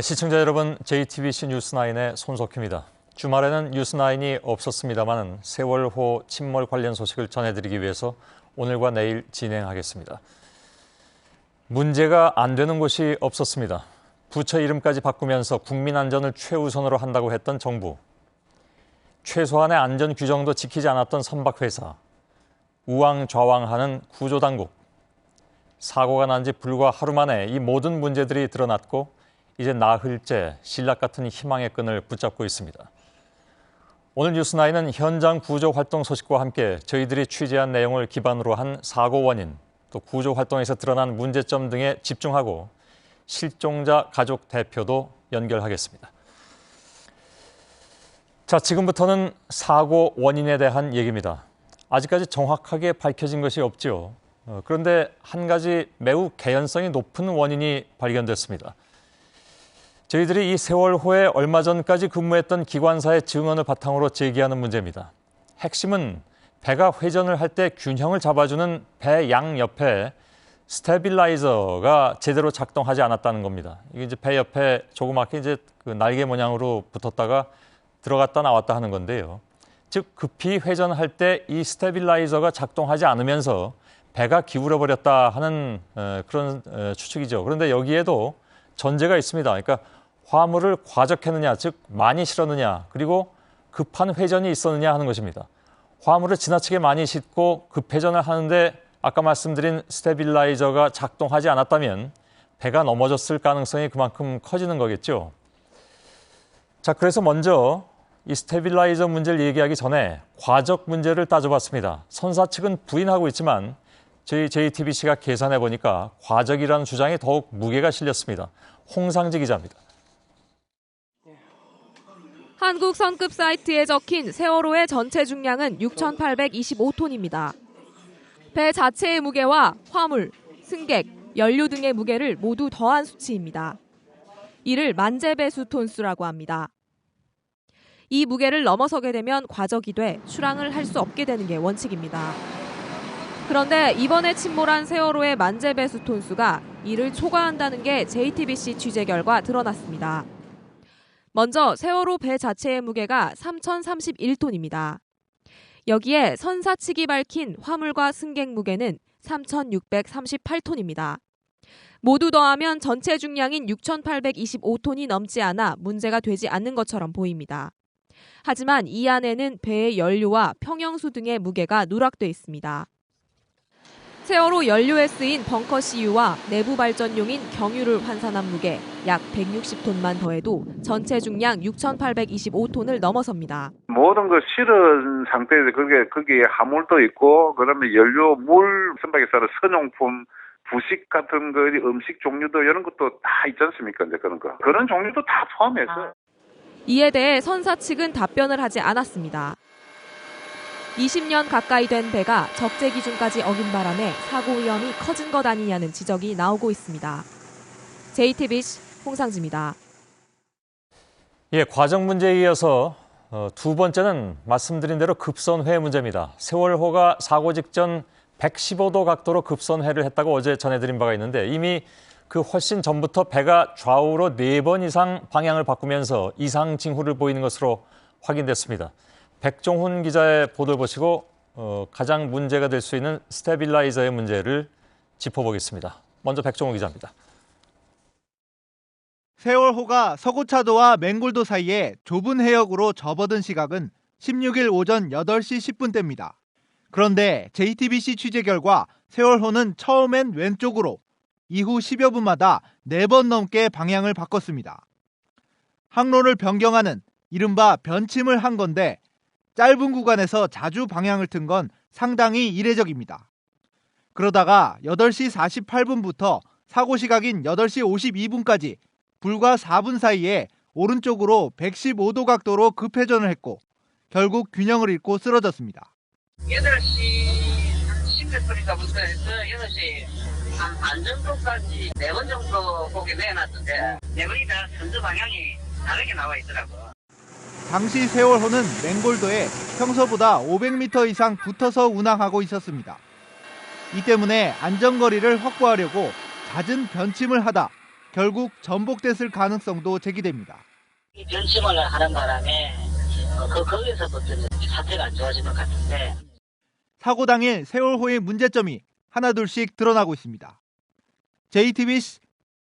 시청자 여러분, JTBC 뉴스9의 손석희입니다. 주말에는 뉴스9이 없었습니다만 세월호 침몰 관련 소식을 전해드리기 위해서 오늘과 내일 진행하겠습니다. 문제가 안 되는 곳이 없었습니다. 부처 이름까지 바꾸면서 국민 안전을 최우선으로 한다고 했던 정부. 최소한의 안전 규정도 지키지 않았던 선박회사. 우왕좌왕하는 구조당국. 사고가 난 지 불과 하루 만에 이 모든 문제들이 드러났고 이제 나흘째 신락 같은 희망의 끈을 붙잡고 있습니다. 오늘 뉴스9은 현장 구조 활동 소식과 함께 저희들이 취재한 내용을 기반으로 한 사고 원인, 또 구조 활동에서 드러난 문제점 등에 집중하고 실종자 가족 대표도 연결하겠습니다. 자, 지금부터는 사고 원인에 대한 얘기입니다. 아직까지 정확하게 밝혀진 것이 없지요. 그런데 한 가지 매우 개연성이 높은 원인이 발견됐습니다. 저희들이 이 세월호에 얼마 전까지 근무했던 기관사의 증언을 바탕으로 제기하는 문제입니다. 핵심은 배가 회전을 할 때 균형을 잡아주는 배 양 옆에 스테빌라이저가 제대로 작동하지 않았다는 겁니다. 이게 이제 배 옆에 조그맣게 이제 그 날개 모양으로 붙었다가 들어갔다 나왔다 하는 건데요. 즉 급히 회전할 때 이 스테빌라이저가 작동하지 않으면서 배가 기울어 버렸다 하는 그런 추측이죠. 그런데 여기에도 전제가 있습니다. 그러니까 화물을 과적했느냐, 즉 많이 실었느냐, 그리고 급한 회전이 있었느냐 하는 것입니다. 화물을 지나치게 많이 싣고 급회전을 하는데 아까 말씀드린 스테빌라이저가 작동하지 않았다면 배가 넘어졌을 가능성이 그만큼 커지는 거겠죠. 자, 그래서 먼저 이 스테빌라이저 문제를 얘기하기 전에 과적 문제를 따져봤습니다. 선사 측은 부인하고 있지만 저희 JTBC가 계산해 보니까 과적이라는 주장에 더욱 무게가 실렸습니다. 홍상지 기자입니다. 한국 선급 사이트에 적힌 세월호의 전체 중량은 6,825톤입니다. 배 자체의 무게와 화물, 승객, 연료 등의 무게를 모두 더한 수치입니다. 이를 만재배수 톤수라고 합니다. 이 무게를 넘어서게 되면 과적이 돼 출항을 할 수 없게 되는 게 원칙입니다. 그런데 이번에 침몰한 세월호의 만재배수 톤수가 이를 초과한다는 게 JTBC 취재 결과 드러났습니다. 먼저 세월호 배 자체의 무게가 3,031톤입니다. 여기에 선사 측이 밝힌 화물과 승객 무게는 3,638톤입니다. 모두 더하면 전체 중량인 6,825톤이 넘지 않아 문제가 되지 않는 것처럼 보입니다. 하지만 이 안에는 배의 연료와 평형수 등의 무게가 누락돼 있습니다. 세월호 연료에 쓰인 벙커 CU와 내부 발전용인 경유를 환산한 무게 약 160톤만 더해도 전체 중량 6,825톤을 넘어섭니다. 모든 걸 실은 상태에서 거기에 화물도 있고, 그다음에 연료, 물, 선박에 따른 선용품, 부식 같은 거, 음식 종류도 이런 것도 다 있지 않습니까? 이제 그런 거. 그런 종류도 다 포함해서. 이에 대해 선사 측은 답변을 하지 않았습니다. 20년 가까이 된 배가 적재 기준까지 어긴 바람에 사고 위험이 커진 것 아니냐는 지적이 나오고 있습니다. JTBC 홍상지입니다. 과정 문제에 이어서 두 번째는 말씀드린 대로 급선회 문제입니다. 세월호가 사고 직전 115도 각도로 급선회를 했다고 어제 전해드린 바가 있는데 이미 그 훨씬 전부터 배가 좌우로 4번 이상 방향을 바꾸면서 이상 징후를 보이는 것으로 확인됐습니다. 백종훈 기자의 보도를 보시고 가장 문제가 될 수 있는 스테빌라이저의 문제를 짚어보겠습니다. 먼저 백종훈 기자입니다. 세월호가 서구차도와 맹골도 사이에 좁은 해역으로 접어든 시각은 16일 오전 8시 10분대입니다. 그런데 JTBC 취재 결과 세월호는 처음엔 왼쪽으로, 이후 10여 분마다 4번 넘게 방향을 바꿨습니다. 항로를 변경하는 이른바 변침을 한 건데 짧은 구간에서 자주 방향을 튼 건 상당히 이례적입니다. 그러다가 8시 48분부터 사고 시각인 8시 52분까지 불과 4분 사이에 오른쪽으로 115도 각도로 급회전을 했고 결국 균형을 잃고 쓰러졌습니다. 8시 10몇 분인가부터 해서 8시 반 정도까지 4번 정도 보게 내놨는데 4번이 다 선두 방향이 다르게 나와 있더라고요. 당시 세월호는 맹골도에 평소보다 500m 이상 붙어서 운항하고 있었습니다. 이 때문에 안전거리를 확보하려고 잦은 변침을 하다 결국 전복됐을 가능성도 제기됩니다. 이 변심을 하는 바람에 거기서부터 사태가 안 좋아진 것 같은데. 사고 당일 세월호의 문제점이 하나둘씩 드러나고 있습니다. JTBC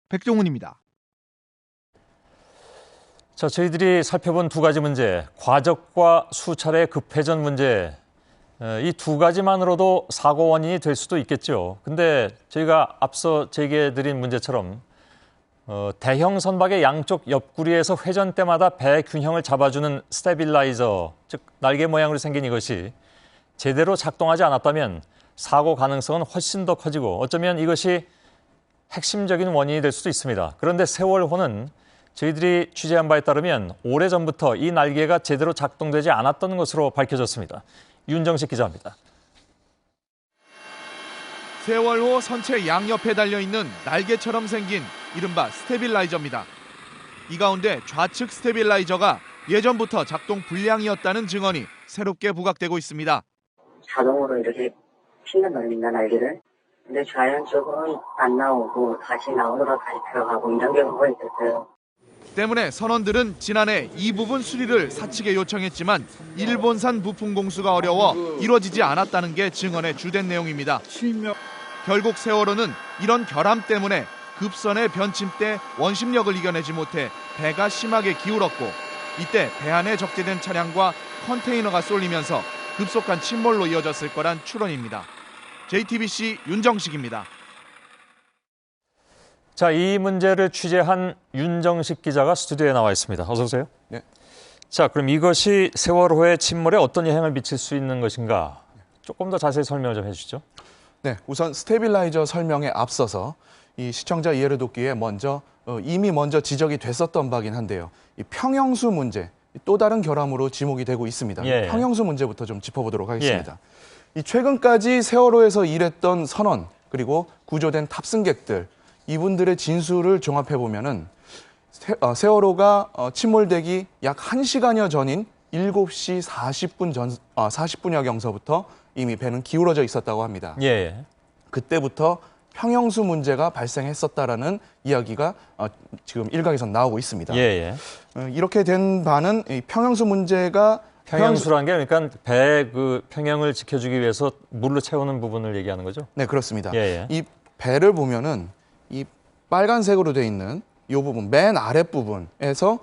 백종훈입니다. 자, 저희들이 살펴본 두 가지 문제, 과적과 수차례 급회전 문제, 이 두 가지만으로도 사고 원인이 될 수도 있겠죠. 근데 저희가 앞서 제기해드린 문제처럼 대형 선박의 양쪽 옆구리에서 회전 때마다 배 균형을 잡아주는 스테빌라이저, 즉 날개 모양으로 생긴 이것이 제대로 작동하지 않았다면 사고 가능성은 훨씬 더 커지고 어쩌면 이것이 핵심적인 원인이 될 수도 있습니다. 그런데 세월호는 저희들이 취재한 바에 따르면 오래전부터 이 날개가 제대로 작동되지 않았던 것으로 밝혀졌습니다. 윤정식 기자입니다. 세월호 선체 양옆에 달려있는 날개처럼 생긴 이른바 스테빌라이저입니다. 이 가운데 좌측 스테빌라이저가 예전부터 작동 불량이었다는 증언이 새롭게 부각되고 있습니다. 자동으로 이렇게 튕겨놓습니다, 날개를. 근데 좌연 쪽은 안 나오고 다시 나오느라 다시 들어가고 이런 경우가 있었어요. 때문에 선원들은 지난해 이 부분 수리를 사측에 요청했지만 일본산 부품 공수가 어려워 이루어지지 않았다는 게 증언의 주된 내용입니다. 결국 세월호는 이런 결함 때문에 급선의 변침 때 원심력을 이겨내지 못해 배가 심하게 기울었고 이때 배 안에 적재된 차량과 컨테이너가 쏠리면서 급속한 침몰로 이어졌을 거란 추론입니다. JTBC 윤정식입니다. 자, 이 문제를 취재한 윤정식 기자가 스튜디오에 나와 있습니다. 어서 오세요. 네. 자, 그럼 이것이 세월호의 침몰에 어떤 영향을 미칠 수 있는 것인가? 조금 더 자세히 설명을 좀 해주시죠. 네, 우선 스테빌라이저 설명에 앞서서 이 시청자 이해를 돕기 위해 이미 먼저 지적이 됐었던 바긴 한데요. 이 평형수 문제, 또 다른 결함으로 지목이 되고 있습니다. 예. 평형수 문제부터 좀 짚어보도록 하겠습니다. 이 최근까지 세월호에서 일했던 선원 그리고 구조된 탑승객들 이분들의 진술을 종합해 보면은 세월호가 침몰되기 약 1시간여 전인 7시 40분여 경서부터 이미 배는 기울어져 있었다고 합니다. 예. 그때부터 평형수 문제가 발생했었다라는 이야기가 지금 일각에서 나오고 있습니다. 예. 이렇게 된 바는 이 평형수 문제가 평형수라는 게 그러니까 배 그 평형을 지켜주기 위해서 물로 채우는 부분을 얘기하는 거죠? 네, 그렇습니다. 예. 이 배를 보면은 이 빨간색으로 돼 있는 이 부분, 맨 아랫 부분에서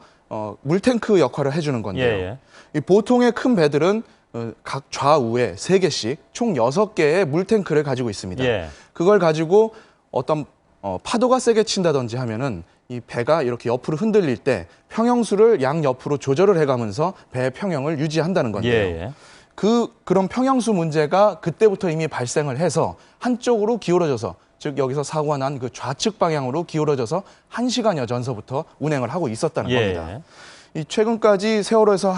물탱크 역할을 해주는 건데요. 이 보통의 큰 배들은 각 좌우에 3개씩 총 6개의 물탱크를 가지고 있습니다. 그걸 가지고 어떤 파도가 세게 친다든지 하면은 이 배가 이렇게 옆으로 흔들릴 때 평형수를 양옆으로 조절을 해가면서 배의 평형을 유지한다는 건데요. 그런 평형수 문제가 그때부터 이미 발생을 해서 한쪽으로 기울어져서 즉 여기서 사고가 난 그 좌측 방향으로 기울어져서 1시간여 전서부터 운행을 하고 있었다는 겁니다. 이 최근까지 세월호에서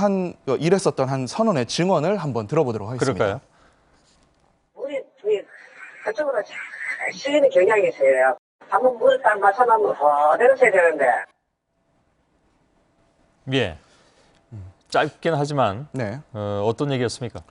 일했었던 한 선원의 증언을 한번 들어보도록 하겠습니다. 그럴까요? 우리 그쪽으로 잘 실리는 경향이 있어요. 한번 물을 딱 맞춰놓으면 그대로 써야 되는데. 예. 짧긴 하지만 네. 어떤 얘기였습니까?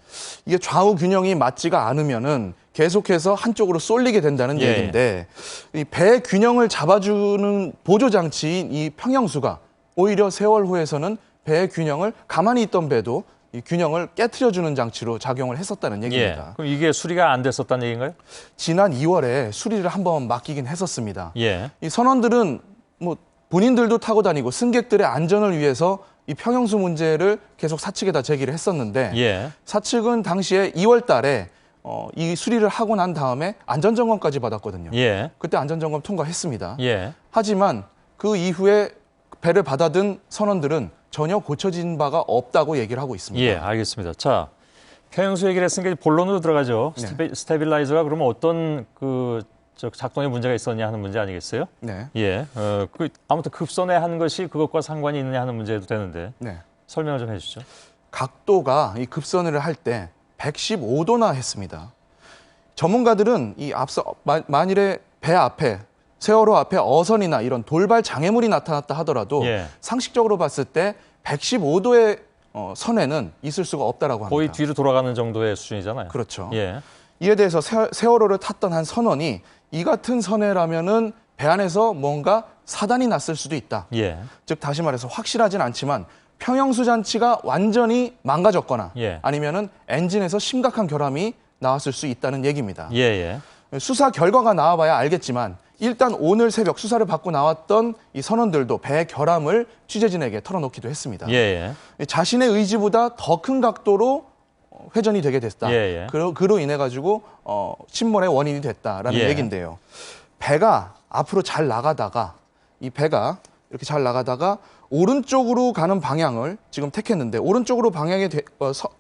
이게 좌우 균형이 맞지가 않으면은 계속해서 한쪽으로 쏠리게 된다는 얘기인데 이 배 균형을 잡아주는 보조 장치인 이 평형수가 오히려 세월호에서는 배의 균형을 가만히 있던 배도 이 균형을 깨트려주는 장치로 작용을 했었다는 얘기입니다. 그럼 이게 수리가 안 됐었다는 얘기인가요? 지난 2월에 수리를 한번 맡기긴 했었습니다. 이 선원들은 뭐 본인들도 타고 다니고 승객들의 안전을 위해서 이 평형수 문제를 계속 사측에다 제기를 했었는데 사측은 당시에 2월 달에 이 수리를 하고 난 다음에 안전점검까지 받았거든요. 그때 안전점검 통과했습니다. 하지만 그 이후에 배를 받아든 선원들은 전혀 고쳐진 바가 없다고 얘기를 하고 있습니다. 알겠습니다. 자, 평형수 얘기를 했으니까 본론으로 들어가죠. 스테빌라이저가 그러면 어떤 작동에 문제가 있었냐 하는 문제 아니겠어요? 네. 아무튼 급선회 한 것이 그것과 상관이 있느냐 하는 문제도 되는데 설명을 좀 해주시죠. 각도가 이 급선회를 할 때 115도나 했습니다. 전문가들은 이 앞서 만일에 배 앞에 세월호 앞에 어선이나 이런 돌발 장애물이 나타났다 하더라도 상식적으로 봤을 때 115도의 선회는 있을 수가 없다라고 합니다. 거의 뒤로 돌아가는 정도의 수준이잖아요. 그렇죠. 이에 대해서 세월호를 탔던 한 선원이 이 같은 선회라면은 배 안에서 뭔가 사단이 났을 수도 있다. 예. 즉 다시 말해서 확실하진 않지만 평형수 장치가 완전히 망가졌거나 예. 아니면은 엔진에서 심각한 결함이 나왔을 수 있다는 얘기입니다. 예. 수사 결과가 나와봐야 알겠지만 일단 오늘 새벽 수사를 받고 나왔던 이 선원들도 배 결함을 취재진에게 털어놓기도 했습니다. 예. 자신의 의지보다 더 큰 각도로 회전이 되게 됐다. 예. 그로 인해 가지고 침몰의 원인이 됐다라는 예. 얘기인데요. 배가 앞으로 잘 나가다가 이 배가 이렇게 잘 나가다가 오른쪽으로 가는 방향을 지금 택했는데 오른쪽으로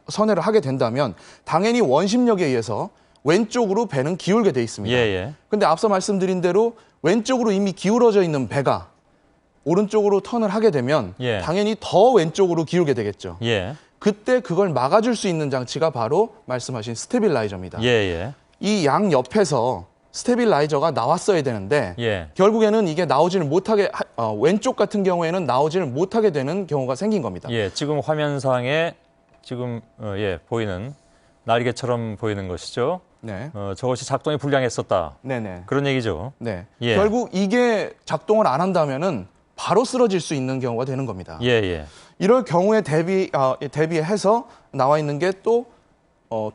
선회를 하게 된다면 당연히 원심력에 의해서 왼쪽으로 배는 기울게 돼 있습니다. 근데 앞서 말씀드린 대로 왼쪽으로 이미 기울어져 있는 배가 오른쪽으로 턴을 하게 되면 당연히 더 왼쪽으로 기울게 되겠죠. 그때 그걸 막아줄 수 있는 장치가 바로 말씀하신 스테빌라이저입니다. 이 양 옆에서 스테빌라이저가 나왔어야 되는데 결국에는 이게 나오지를 못하게 왼쪽 같은 경우에는 나오지를 못하게 되는 경우가 생긴 겁니다. 지금 화면상에 지금 보이는 날개처럼 보이는 것이죠. 네. 저것이 작동이 불량했었다. 네네. 그런 얘기죠. 네. 결국 이게 작동을 안 한다면은 바로 쓰러질 수 있는 경우가 되는 겁니다. 이럴 경우에 대비해서 나와 있는 게 또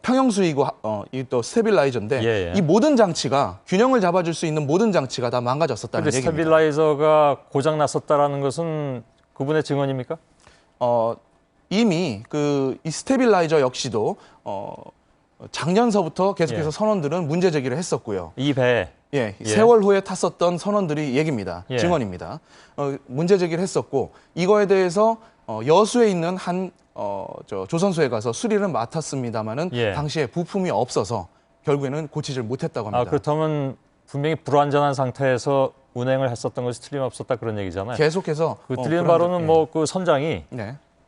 평형수이고 이 또 스테빌라이저인데 이 모든 장치가 균형을 잡아줄 수 있는 모든 장치가 다 망가졌었다는 얘기입니다. 스테빌라이저가 고장 났었다라는 것은 그분의 증언입니까? 이미 이 스테빌라이저 역시도 작년서부터 계속해서 선원들은 문제 제기를 했었고요. 이 배. 세월호에 탔었던 선원들이 얘기입니다. 증언입니다. 문제 제기를 했었고 이거에 대해서 여수에 있는 한 조선소에 가서 수리를 맡았습니다마는 당시에 부품이 없어서 결국에는 고치질 못했다고 합니다. 그렇다면 분명히 불완전한 상태에서 운행을 했었던 것이 틀림없었다 그런 얘기잖아요. 계속해서 틀린 바로는 그 선장이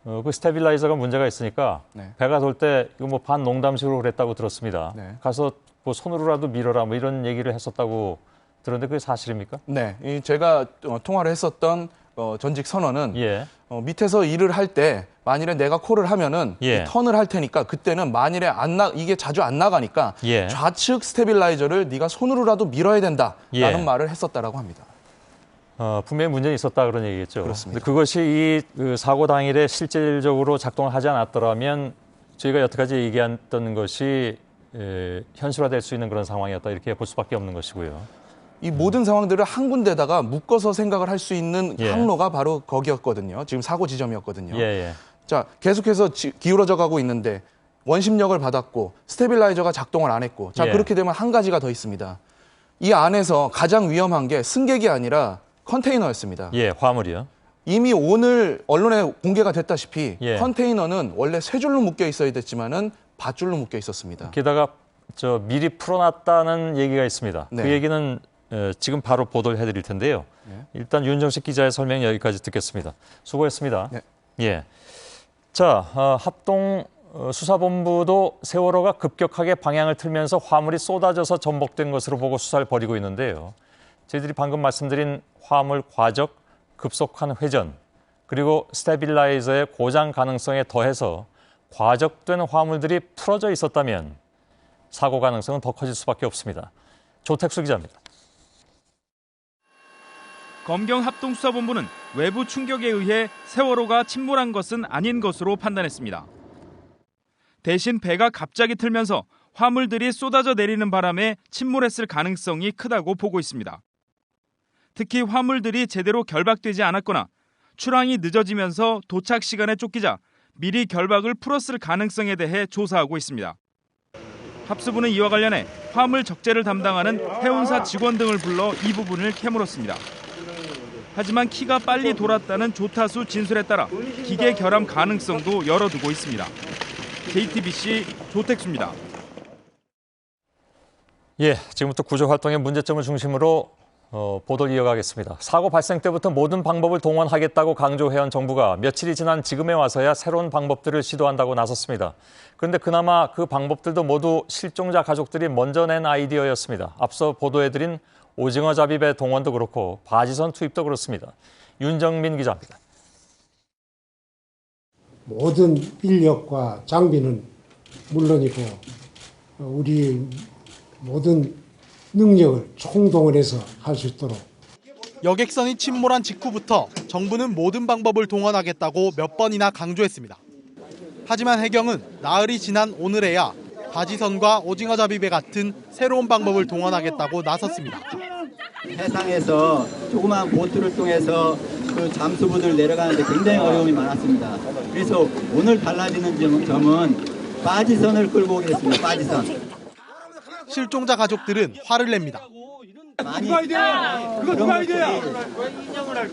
그 스테빌라이저가 문제가 있으니까 배가 돌 때 이거 반농담식으로 그랬다고 들었습니다. 가서 손으로라도 밀어라 이런 얘기를 했었다고 들었는데 그게 사실입니까? 네, 제가 통화를 했었던 전직 선원은 밑에서 일을 할 때 만일에 내가 콜을 하면은 턴을 할 테니까 그때는 만일에 이게 자주 안 나가니까 좌측 스테빌라이저를 네가 손으로라도 밀어야 된다라는 말을 했었다라고 합니다. 분명히 문제는 있었다 그런 얘기겠죠. 그렇습니다. 그것이 이 사고 당일에 실질적으로 작동을 하지 않았더라면 저희가 여태까지 얘기했던 것이 현실화될 수 있는 그런 상황이었다 이렇게 볼 수밖에 없는 것이고요. 이 모든 상황들을 한 군데다가 묶어서 생각을 할 수 있는 항로가 바로 거기였거든요. 지금 사고 지점이었거든요. 자, 계속해서 기울어져 가고 있는데 원심력을 받았고 스테빌라이저가 작동을 안 했고 자 그렇게 되면 한 가지가 더 있습니다. 이 안에서 가장 위험한 게 승객이 아니라 컨테이너였습니다. 화물이요. 이미 오늘 언론에 공개가 됐다시피 컨테이너는 원래 세 줄로 묶여 있어야 됐지만은 밧줄로 묶여 있었습니다. 게다가 미리 풀어놨다는 얘기가 있습니다. 그 얘기는 지금 바로 보도를 해드릴 텐데요. 일단 윤정식 기자의 설명 여기까지 듣겠습니다. 수고했습니다. 자, 합동 수사본부도 세월호가 급격하게 방향을 틀면서 화물이 쏟아져서 전복된 것으로 보고 수사를 벌이고 있는데요. 저희들이 방금 말씀드린 화물 과적, 급속한 회전, 그리고 스테빌라이저의 고장 가능성에 더해서 과적된 화물들이 풀어져 있었다면 사고 가능성은 더 커질 수밖에 없습니다. 조택수 기자입니다. 검경합동수사본부는 외부 충격에 의해 세월호가 침몰한 것은 아닌 것으로 판단했습니다. 대신 배가 갑자기 틀면서 화물들이 쏟아져 내리는 바람에 침몰했을 가능성이 크다고 보고 있습니다. 특히 화물들이 제대로 결박되지 않았거나 출항이 늦어지면서 도착 시간에 쫓기자 미리 결박을 풀었을 가능성에 대해 조사하고 있습니다. 합수부는 이와 관련해 화물 적재를 담당하는 해운사 직원 등을 불러 이 부분을 캐물었습니다. 하지만 키가 빨리 돌았다는 조타수 진술에 따라 기계 결함 가능성도 열어두고 있습니다. JTBC 조택수입니다. 지금부터 구조 활동의 문제점을 중심으로 보도를 이어가겠습니다. 사고 발생 때부터 모든 방법을 동원하겠다고 강조해온 정부가 며칠이 지난 지금에 와서야 새로운 방법들을 시도한다고 나섰습니다. 그런데 그나마 그 방법들도 모두 실종자 가족들이 먼저 낸 아이디어였습니다. 앞서 보도해드린 오징어 잡이배 동원도 그렇고 바지선 투입도 그렇습니다. 윤정민 기자입니다. 모든 인력과 장비는 물론이고 우리 모든 능력을 총동원해서 할 수 있도록 여객선이 침몰한 직후부터 정부는 모든 방법을 동원하겠다고 몇 번이나 강조했습니다. 하지만 해경은 나흘이 지난 오늘에야 바지선과 오징어잡이배 같은 새로운 방법을 동원하겠다고 나섰습니다. 해상에서 조그마한 보트를 통해서 그 잠수부들 내려가는데 굉장히 어려움이 많았습니다. 그래서 오늘 달라지는 점은 바지선을 끌고 오겠습니다. 바지선. 실종자 가족들은 화를 냅니다. 누가 아이디어야? 그거 누가 아이디어야?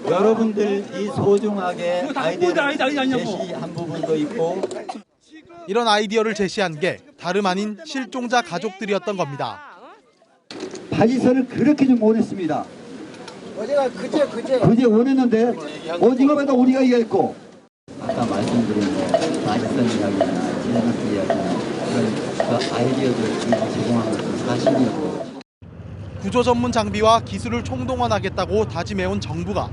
여러분들이 소중하게 아이디어를 제시한 부분도 있고 이런 아이디어를 제시한 게 다름 아닌 실종자 가족들이었던 겁니다. 바지선을 그렇게 좀 원했습니다. 어제가 그제 원했는데 오징어배도 우리가 이겼고 아까 말씀드린 바지선 이야기나 지나가는 이야기나 그 아이디어들 제공한 것은 사실이고 구조 전문 장비와 기술을 총동원하겠다고 다짐해온 정부가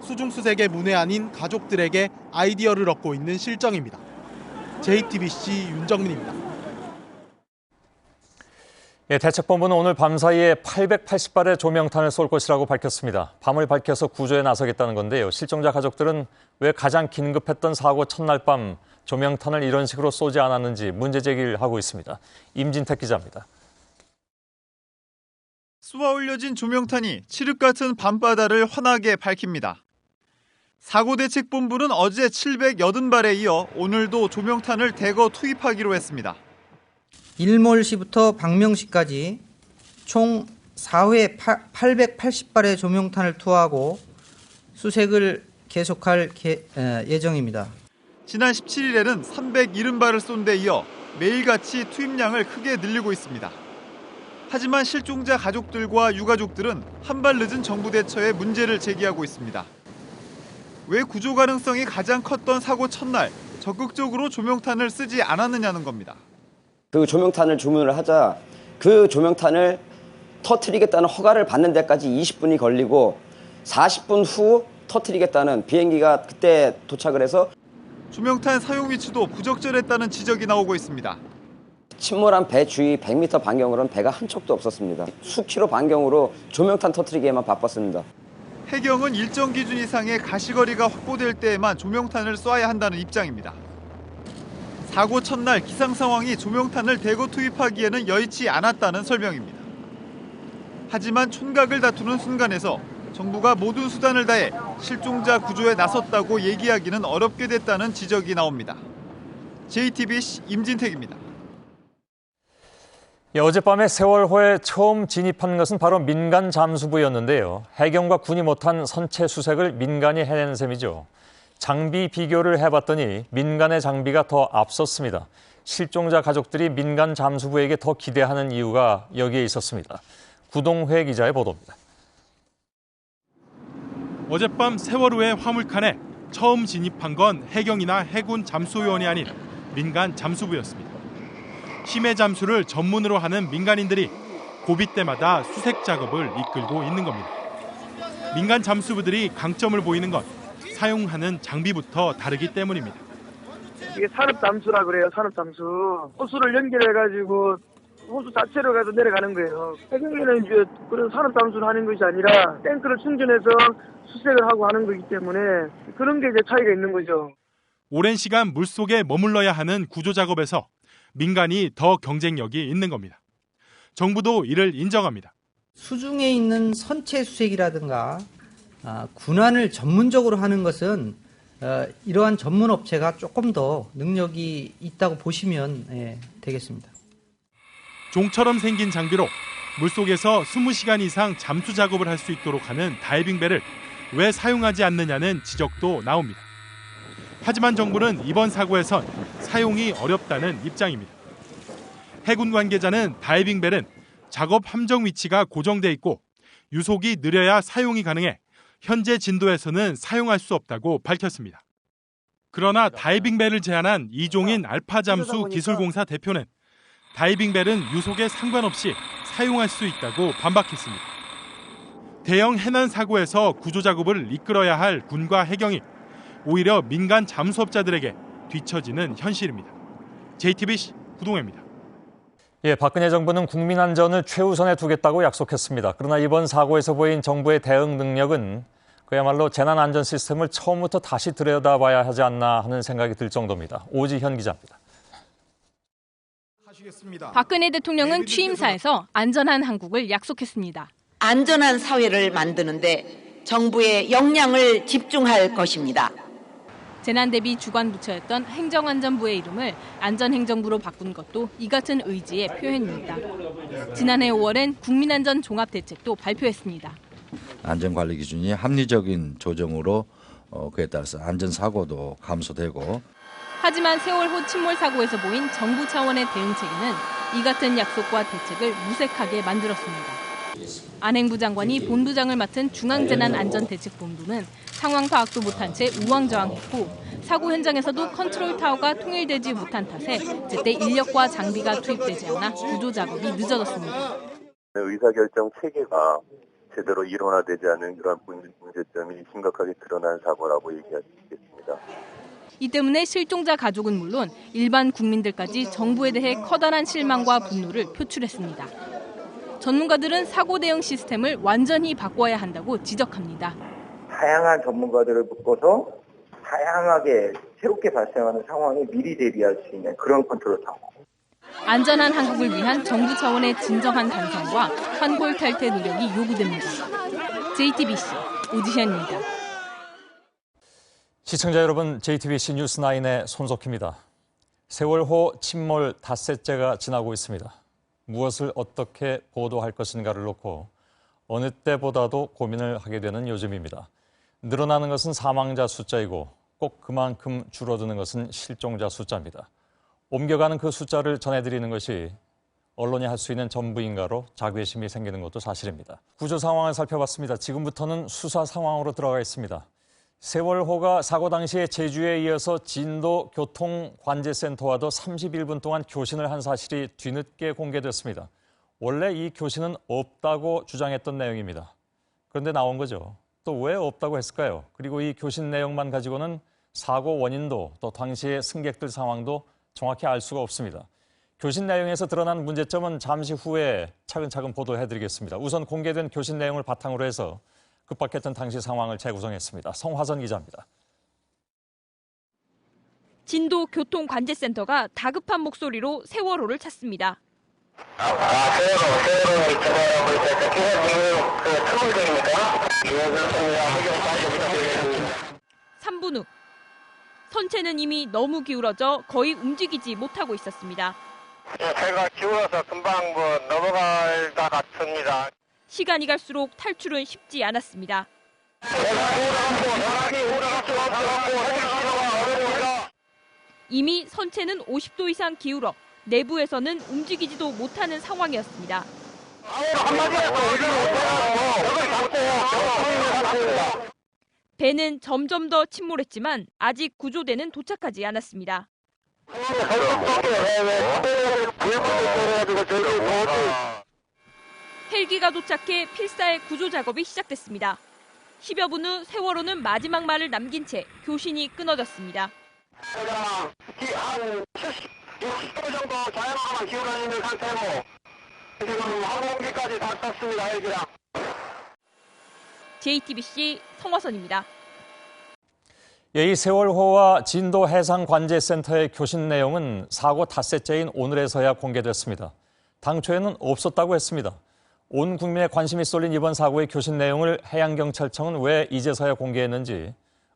수중수색의 문외 아닌 가족들에게 아이디어를 얻고 있는 실정입니다. JTBC 윤정민입니다. 대책본부는 오늘 밤사이에 880발의 조명탄을 쏠 것이라고 밝혔습니다. 밤을 밝혀서 구조에 나서겠다는 건데요. 실종자 가족들은 왜 가장 긴급했던 사고 첫날 밤 조명탄을 이런 식으로 쏘지 않았는지 문제 제기를 하고 있습니다. 임진택 기자입니다. 쏘아 올려진 조명탄이 칠흑 같은 밤바다를 환하게 밝힙니다. 사고대책본부는 어제 780발에 이어 오늘도 조명탄을 대거 투입하기로 했습니다. 일몰시부터 박명시까지 총 4회 880발의 조명탄을 투하하고 수색을 계속할 예정입니다. 지난 17일에는 370발을 쏜 데 이어 매일같이 투입량을 크게 늘리고 있습니다. 하지만 실종자 가족들과 유가족들은 한 발 늦은 정부 대처에 문제를 제기하고 있습니다. 왜 구조 가능성이 가장 컸던 사고 첫날 적극적으로 조명탄을 쓰지 않았느냐는 겁니다. 그 조명탄을 주문을 하자 그 조명탄을 터뜨리겠다는 허가를 받는 데까지 20분이 걸리고 40분 후 터뜨리겠다는 비행기가 그때 도착을 해서 조명탄 사용 위치도 부적절했다는 지적이 나오고 있습니다. 침몰한 배 주위 100m 반경으로는 배가 한 척도 없었습니다. 수킬로 반경으로 조명탄 터뜨리기에만 바빴습니다. 해경은 일정 기준 이상의 가시거리가 확보될 때에만 조명탄을 쏴야 한다는 입장입니다. 사고 첫날 기상 상황이 조명탄을 대거 투입하기에는 여의치 않았다는 설명입니다. 하지만 촌각을 다투는 순간에서 정부가 모든 수단을 다해 실종자 구조에 나섰다고 얘기하기는 어렵게 됐다는 지적이 나옵니다. JTBC 임진택입니다. 어젯밤에 세월호에 처음 진입한 것은 바로 민간 잠수부였는데요. 해경과 군이 못한 선체 수색을 민간이 해낸 셈이죠. 장비 비교를 해봤더니 민간의 장비가 더 앞섰습니다. 실종자 가족들이 민간 잠수부에게 더 기대하는 이유가 여기에 있었습니다. 구동회 기자의 보도입니다. 어젯밤 세월호의 화물칸에 처음 진입한 건 해경이나 해군 잠수요원이 아닌 민간 잠수부였습니다. 심해 잠수를 전문으로 하는 민간인들이 고비 때마다 수색 작업을 이끌고 있는 겁니다. 민간 잠수부들이 강점을 보이는 건 사용하는 장비부터 다르기 때문입니다. 이게 산업잠수라 그래요. 산업잠수. 호수를 연결해가지고 호수 자체로 가서 내려가는 거예요. 해경에는 이제 그런 산업잠수를 하는 것이 아니라 탱크를 충전해서 수색을 하고 하는 거기 때문에 그런 게 이제 차이가 있는 거죠. 오랜 시간 물속에 머물러야 하는 구조 작업에서 민간이 더 경쟁력이 있는 겁니다. 정부도 이를 인정합니다. 수중에 있는 선체 수색이라든가 군안을 전문적으로 하는 것은 이러한 전문 업체가 조금 더 능력이 있다고 보시면 되겠습니다. 종처럼 생긴 장비로 물속에서 20시간 이상 잠수 작업을 할 수 있도록 하는 다이빙벨을 왜 사용하지 않느냐는 지적도 나옵니다. 하지만 정부는 이번 사고에선 사용이 어렵다는 입장입니다. 해군 관계자는 다이빙벨은 작업 함정 위치가 고정돼 있고 유속이 느려야 사용이 가능해 현재 진도에서는 사용할 수 없다고 밝혔습니다. 그러나 다이빙벨을 제안한 이종인 알파잠수 기술공사 대표는 다이빙벨은 유속에 상관없이 사용할 수 있다고 반박했습니다. 대형 해난 사고에서 구조 작업을 이끌어야 할 군과 해경이 오히려 민간 잠수업자들에게 뒤처지는 현실입니다. JTBC 구동혜입니다. 예, 박근혜 정부는 국민 안전을 최우선에 두겠다고 약속했습니다. 그러나 이번 사고에서 보인 정부의 대응 능력은 그야말로 재난 안전 시스템을 처음부터 다시 들여다봐야 하지 않나 하는 생각이 들 정도입니다. 오지현 기자입니다. 박근혜 대통령은 취임사에서 안전한 한국을 약속했습니다. 안전한 사회를 만드는데 정부의 역량을 집중할 것입니다. 재난 대비 주관 부처였던 행정안전부의 이름을 안전행정부로 바꾼 것도 이 같은 의지의 표현입니다. 지난해 5월엔 국민안전 종합대책도 발표했습니다. 안전관리 기준이 합리적인 조정으로 그에 따라서 안전사고도 감소되고 하지만 세월호 침몰 사고에서 보인 정부 차원의 대응 체계는 이 같은 약속과 대책을 무색하게 만들었습니다. 안행부 장관이 본부장을 맡은 중앙재난안전대책본부는 상황 파악도 못한 채 우왕좌왕했고 사고 현장에서도 컨트롤 타워가 통일되지 못한 탓에 제때 인력과 장비가 투입되지 않아 구조 작업이 늦어졌습니다. 의사결정 체계가 제대로 일원화되지 않은 그런 문제점이 심각하게 드러난 사고라고 얘기할 수 있겠습니다. 이 때문에 실종자 가족은 물론 일반 국민들까지 정부에 대해 커다란 실망과 분노를 표출했습니다. 전문가들은 사고 대응 시스템을 완전히 바꿔야 한다고 지적합니다. 다양한 전문가들을 묶어서 다양하게 새롭게 발생하는 상황에 미리 대비할 수 있는 그런 컨트롤 타워. 안전한 한국을 위한 정부 차원의 진정한 반성과 환골탈태 노력이 요구됩니다. JTBC 오지현입니다. 시청자 여러분, JTBC 뉴스9의 손석희입니다. 세월호 침몰 닷새째가 지나고 있습니다. 무엇을 어떻게 보도할 것인가를 놓고 어느 때보다도 고민을 하게 되는 요즘입니다. 늘어나는 것은 사망자 숫자이고 꼭 그만큼 줄어드는 것은 실종자 숫자입니다. 옮겨가는 그 숫자를 전해드리는 것이 언론이 할 수 있는 전부인가로 자괴심이 생기는 것도 사실입니다. 구조 상황을 살펴봤습니다. 지금부터는 수사 상황으로 들어가 있습니다. 세월호가 사고 당시에 제주에 이어서 진도 교통관제센터와도 31분 동안 교신을 한 사실이 뒤늦게 공개됐습니다. 원래 이 교신은 없다고 주장했던 내용입니다. 그런데 나온 거죠. 또 왜 없다고 했을까요? 그리고 이 교신 내용만 가지고는 사고 원인도 또 당시의 승객들 상황도 정확히 알 수가 없습니다. 교신 내용에서 드러난 문제점은 잠시 후에 차근차근 보도해드리겠습니다. 우선 공개된 교신 내용을 바탕으로 해서 급박했던 당시 상황을 재구성했습니다. 성화선 기자입니다. 진도 교통관제센터가 다급한 목소리로 세월호를 찾습니다. 세월호 있잖아요. 트롤 중입니까? 3분 후. 선체는 이미 너무 기울어져 거의 움직이지 못하고 있었습니다. 제가 기울어서 금방 넘어갈 것 같습니다. 시간이 갈수록 탈출은 쉽지 않았습니다. 이미 선체는 50도 이상 기울어 내부에서는 움직이지도 못하는 상황이었습니다. 배는 점점 더 침몰했지만 아직 구조대는 도착하지 않았습니다. 헬기가 도착해 필사의 구조 작업이 시작됐습니다. 10여 분 후 세월호는 마지막 말을 남긴 채 교신이 끊어졌습니다. 한 60도 정도 자연광만 기울어 있는 상태고 지금 항공기까지 다 떴습니다. 헬기랑. JTBC 성화선입니다. 이 세월호와 진도 해상관제센터의 교신 내용은 사고 닷새째인 오늘에서야 공개됐습니다. 당초에는 없었다고 했습니다. 온 국민의 관심이 쏠린 이번 사고의 교신 내용을 해양경찰청은 왜 이제서야 공개했는지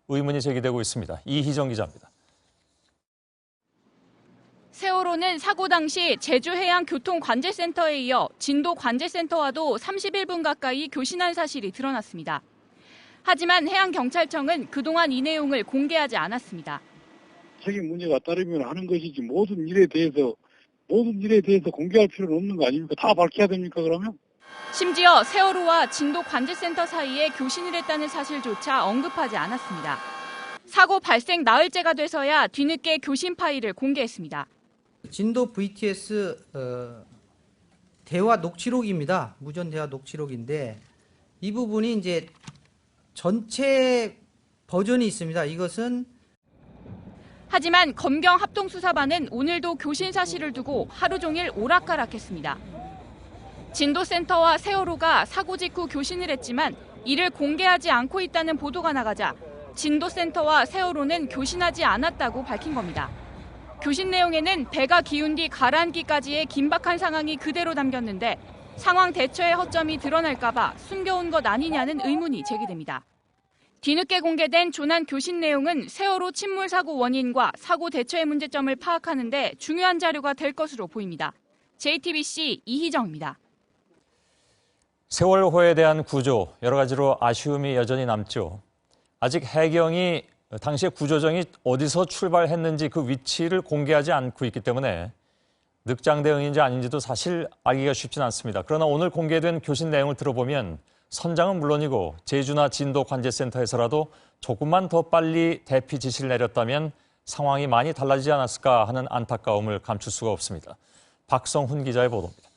의문이 제기되고 있습니다. 이희정 기자입니다. 세월호는 사고 당시 제주해양교통관제센터에 이어 진도관제센터와도 31분 가까이 교신한 사실이 드러났습니다. 하지만 해양경찰청은 그동안 이 내용을 공개하지 않았습니다. 책임 문제가 따르면 하는 것이지 모든 일에 대해서 공개할 필요는 없는 거 아닙니까? 다 밝혀야 됩니까 그러면? 심지어 세월호와 진도관제센터 사이에 교신을 했다는 사실조차 언급하지 않았습니다. 사고 발생 나흘째가 돼서야 뒤늦게 교신 파일을 공개했습니다. 진도 VTS 대화 녹취록입니다. 무전 대화 녹취록인데 이 부분이 이제 전체 버전이 있습니다. 이것은 하지만 검경 합동수사반은 오늘도 교신 사실을 두고 하루 종일 오락가락했습니다. 진도센터와 세월호가 사고 직후 교신을 했지만 이를 공개하지 않고 있다는 보도가 나가자 진도센터와 세월호는 교신하지 않았다고 밝힌 겁니다. 교신 내용에는 배가 기운 뒤 가라앉기까지의 긴박한 상황이 그대로 담겼는데 상황 대처의 허점이 드러날까 봐 숨겨온 것 아니냐는 의문이 제기됩니다. 뒤늦게 공개된 조난 교신 내용은 세월호 침몰 사고 원인과 사고 대처의 문제점을 파악하는 데 중요한 자료가 될 것으로 보입니다. JTBC 이희정입니다. 세월호에 대한 구조, 여러 가지로 아쉬움이 여전히 남죠. 아직 해경이 당시에 구조정이 어디서 출발했는지 그 위치를 공개하지 않고 있기 때문에 늑장 대응인지 아닌지도 사실 알기가 쉽진 않습니다. 그러나 오늘 공개된 교신 내용을 들어보면 선장은 물론이고 제주나 진도 관제센터에서라도 조금만 더 빨리 대피 지시를 내렸다면 상황이 많이 달라지지 않았을까 하는 안타까움을 감출 수가 없습니다. 박성훈 기자의 보도입니다.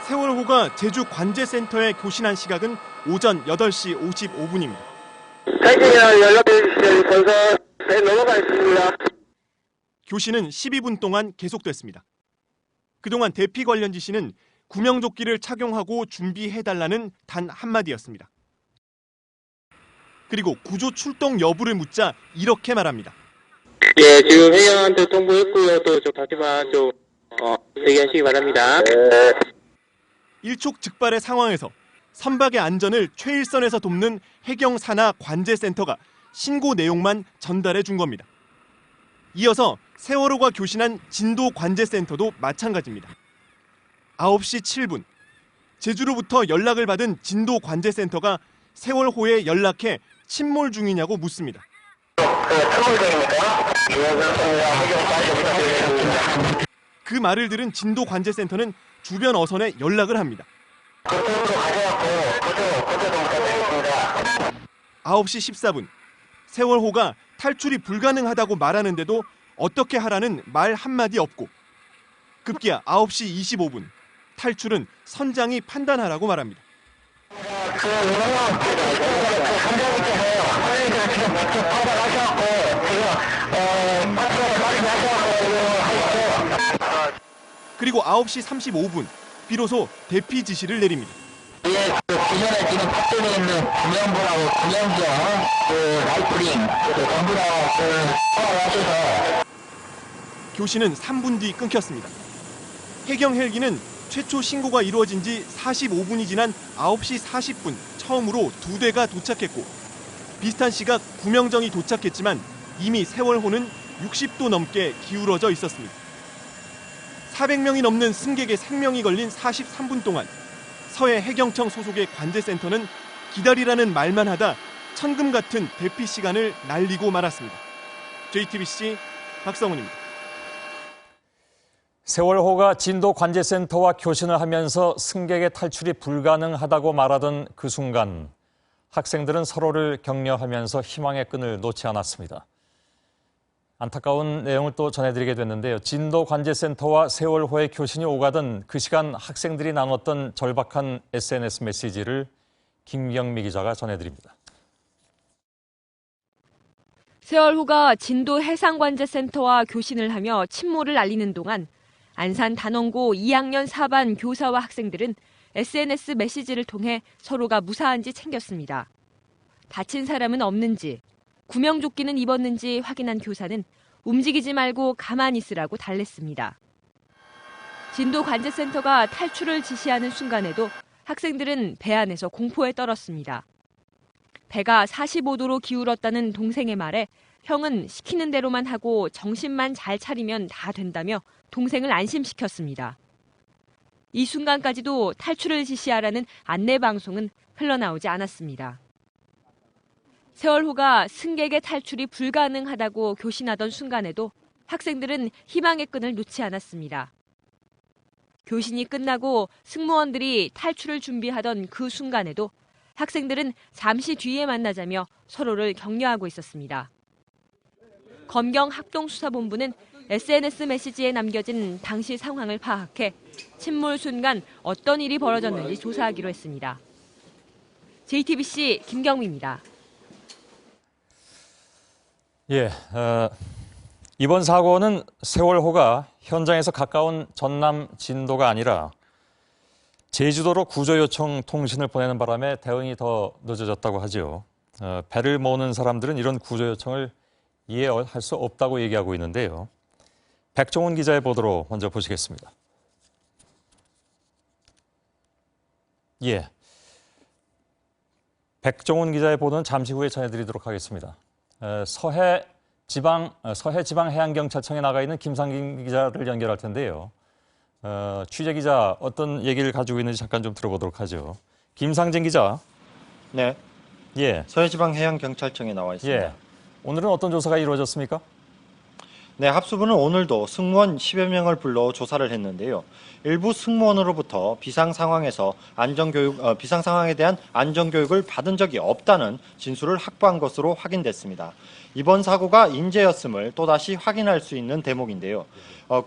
세월호가 제주 관제센터에 교신한 시각은 오전 8시 55분입니다. 대기면 연락해 주시면 건설 넘어가 있습니다. 교신은 12분 동안 계속됐습니다. 그동안 대피 관련 지시는 구명조끼를 착용하고 준비해달라는 단 한마디였습니다. 그리고 구조 출동 여부를 묻자 이렇게 말합니다. 예, 지금 해경한테 통보했고요. 또 다시만 좀 대기하시기 바랍니다. 네. 일촉즉발의 상황에서 선박의 안전을 최일선에서 돕는 해경 산하 관제센터가 신고 내용만 전달해 준 겁니다. 이어서 세월호가 교신한 진도 관제센터도 마찬가지입니다. 9시 7분, 제주로부터 연락을 받은 진도 관제센터가 세월호에 연락해 침몰 중이냐고 묻습니다. 그 말을 들은 진도 관제센터는 주변 어선에 연락을 합니다. 9시 14분, 세월호가 탈출이 불가능하다고 말하는데도 어떻게 하라는 말 한마디 없고 급기야 9시 25분, 탈출은 선장이 판단하라고 말합니다. 그리고 9시 35분, 비로소 대피 지시를 내립니다. 기존에 지금 탑재되어 있는 구명부하고 구명정, 라이프링, 전부 다 허가하셔서 교신은 3분 뒤 끊겼습니다. 해경 헬기는 최초 신고가 이루어진 지 45분이 지난 9시 40분 처음으로 2대가 도착했고 비슷한 시각 구명정이 도착했지만 이미 세월호는 60도 넘게 기울어져 있었습니다. 400명이 넘는 승객의 생명이 걸린 43분 동안 서해 해경청 소속의 관제센터는 기다리라는 말만 하다 천금 같은 대피 시간을 날리고 말았습니다. JTBC 박성훈입니다. 세월호가 진도 관제센터와 교신을 하면서 승객의 탈출이 불가능하다고 말하던 그 순간 학생들은 서로를 격려하면서 희망의 끈을 놓지 않았습니다. 안타까운 내용을 또 전해드리게 됐는데요. 진도 관제센터와 세월호의 교신이 오가던 그 시간 학생들이 나눴던 절박한 SNS 메시지를 김경미 기자가 전해드립니다. 세월호가 진도 해상관제센터와 교신을 하며 침몰을 알리는 동안 안산 단원고 2학년 4반 교사와 학생들은 SNS 메시지를 통해 서로가 무사한지 챙겼습니다. 다친 사람은 없는지, 구명조끼는 입었는지 확인한 교사는 움직이지 말고 가만히 있으라고 달랬습니다. 진도 관제센터가 탈출을 지시하는 순간에도 학생들은 배 안에서 공포에 떨었습니다. 배가 45도로 기울었다는 동생의 말에 형은 시키는 대로만 하고 정신만 잘 차리면 다 된다며 동생을 안심시켰습니다. 이 순간까지도 탈출을 지시하라는 안내방송은 흘러나오지 않았습니다. 세월호가 승객의 탈출이 불가능하다고 교신하던 순간에도 학생들은 희망의 끈을 놓지 않았습니다. 교신이 끝나고 승무원들이 탈출을 준비하던 그 순간에도 학생들은 잠시 뒤에 만나자며 서로를 격려하고 있었습니다. 검경 합동수사본부는 SNS 메시지에 남겨진 당시 상황을 파악해 침몰 순간 어떤 일이 벌어졌는지 조사하기로 했습니다. JTBC 김경미입니다. 예, 이번 사고는 세월호가 현장에서 가까운 전남 진도가 아니라 제주도로 구조 요청 통신을 보내는 바람에 대응이 더 늦어졌다고 하죠. 배를 모으는 사람들은 이런 구조 요청을 이해할 수 없다고 얘기하고 있는데요. 백종훈 기자의 보도로 먼저 보시겠습니다. 예, 백종훈 기자의 보도는 잠시 후에 전해드리도록 하겠습니다. 서해지방해양경찰청에 나가 있는 김상진 기자를 연결할 텐데요. 취재 기자 어떤 얘기를 가지고 있는지 잠깐 좀 들어보도록 하죠. 김상진 기자. 네. 예. 서해지방해양경찰청에 나와 있습니다. 예. 오늘은 어떤 조사가 이루어졌습니까? 네, 합수부는 오늘도 승무원 10여 명을 불러 조사를 했는데요. 일부 승무원으로부터 비상 상황에 대한 안전교육을 받은 적이 없다는 진술을 확보한 것으로 확인됐습니다. 이번 사고가 인재였음을 또다시 확인할 수 있는 대목인데요.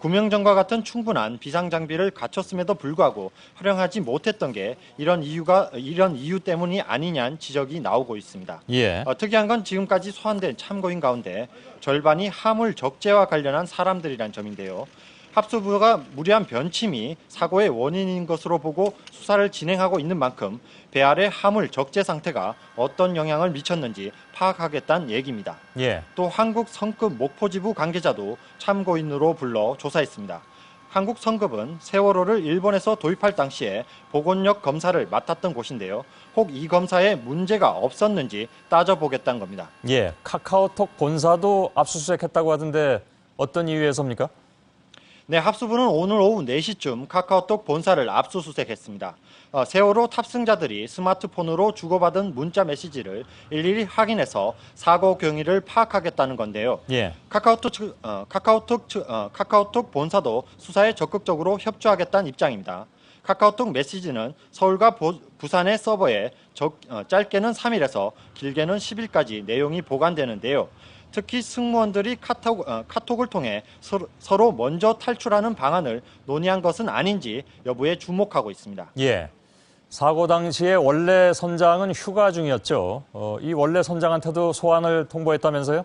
구명정과 같은 충분한 비상 장비를 갖췄음에도 불구하고 활용하지 못했던 게 이런 이유 때문이 아니냐는 지적이 나오고 있습니다. 예. 특이한 건 지금까지 소환된 참고인 가운데 절반이 화물 적재와 관련한 사람들이란 점인데요. 합수부가 무리한 변침이 사고의 원인인 것으로 보고 수사를 진행하고 있는 만큼 배 아래 화물 적재 상태가 어떤 영향을 미쳤는지 파악하겠다는 얘기입니다. 예. 또 한국 성급 목포지부 관계자도 참고인으로 불러 조사했습니다. 한국 성급은 세월호를 일본에서 도입할 당시에 보건력 검사를 맡았던 곳인데요. 혹 이 검사에 문제가 없었는지 따져보겠다는 겁니다. 예, 카카오톡 본사도 압수수색했다고 하던데 어떤 이유에서입니까? 네, 합수부는 오늘 오후 4시쯤 카카오톡 본사를 압수수색했습니다. 세월호 탑승자들이 스마트폰으로 주고받은 문자 메시지를 일일이 확인해서 사고 경위를 파악하겠다는 건데요. 예. 카카오톡 본사도 수사에 적극적으로 협조하겠다는 입장입니다. 카카오톡 메시지는 서울과 부산의 서버에 짧게는 3일에서 길게는 10일까지 내용이 보관되는데요. 특히 승무원들이 카톡을 통해 서로 먼저 탈출하는 방안을 논의한 것은 아닌지 여부에 주목하고 있습니다. 예. 사고 당시에 원래 선장은 휴가 중이었죠. 이 원래 선장한테도 소환을 통보했다면서요?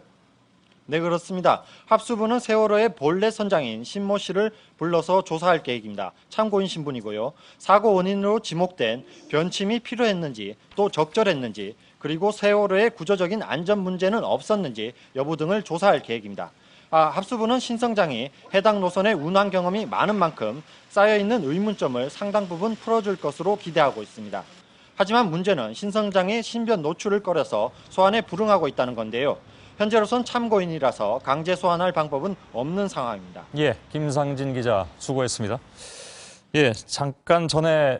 네, 그렇습니다. 합수부는 세월호의 본래 선장인 신모 씨를 불러서 조사할 계획입니다. 참고인 신분이고요. 사고 원인으로 지목된 변침이 필요했는지 또 적절했는지 그리고 세월호의 구조적인 안전 문제는 없었는지 여부 등을 조사할 계획입니다. 합수부는 신선장이 해당 노선의 운항 경험이 많은 만큼 쌓여있는 의문점을 상당 부분 풀어줄 것으로 기대하고 있습니다. 하지만 문제는 신선장의 신변 노출을 꺼려서 소환에 불응하고 있다는 건데요. 현재로선 참고인이라서 강제 소환할 방법은 없는 상황입니다. 예, 김상진 기자 수고했습니다. 예, 잠깐 전에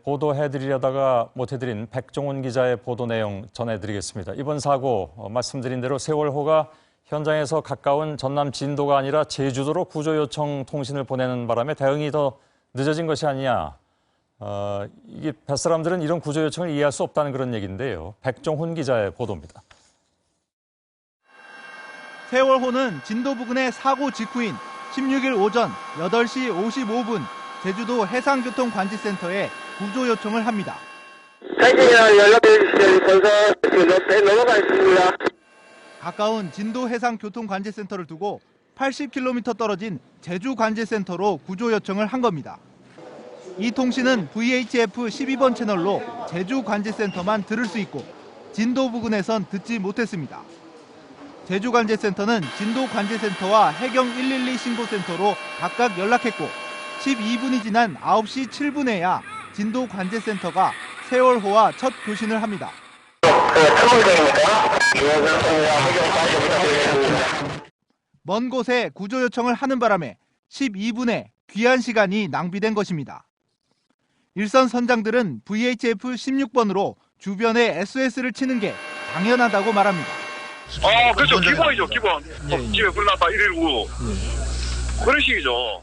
보도해드리려다가 못해드린 백종훈 기자의 보도 내용 전해드리겠습니다. 이번 사고 말씀드린 대로 세월호가 현장에서 가까운 전남 진도가 아니라 제주도로 구조 요청 통신을 보내는 바람에 대응이 더 늦어진 것이 아니냐. 이게 뱃사람들은 이런 구조 요청을 이해할 수 없다는 그런 얘기인데요. 백종훈 기자의 보도입니다. 세월호는 진도 부근의 사고 직후인 16일 오전 8시 55분 제주도 해상교통관제센터에 구조 요청을 합니다. 사이트에 연락해 주시면 건설 넘어가 있습니다. 가까운 진도 해상교통관제센터를 두고 80km 떨어진 제주관제센터로 구조 요청을 한 겁니다. 이 통신은 VHF 12번 채널로 제주관제센터만 들을 수 있고 진도 부근에선 듣지 못했습니다. 제주관제센터는 진도관제센터와 해경 112 신고센터로 각각 연락했고 12분이 지난 9시 7분에야 진도관제센터가 세월호와 첫 교신을 합니다. 먼 곳에 구조 요청을 하는 바람에 12분의 귀한 시간이 낭비된 것입니다. 일선 선장들은 VHF 16번으로 주변에 SOS를 치는 게 당연하다고 말합니다. 그렇죠. 기본이죠, 기본. 집에 불났다, 이러고. 그런 식이죠.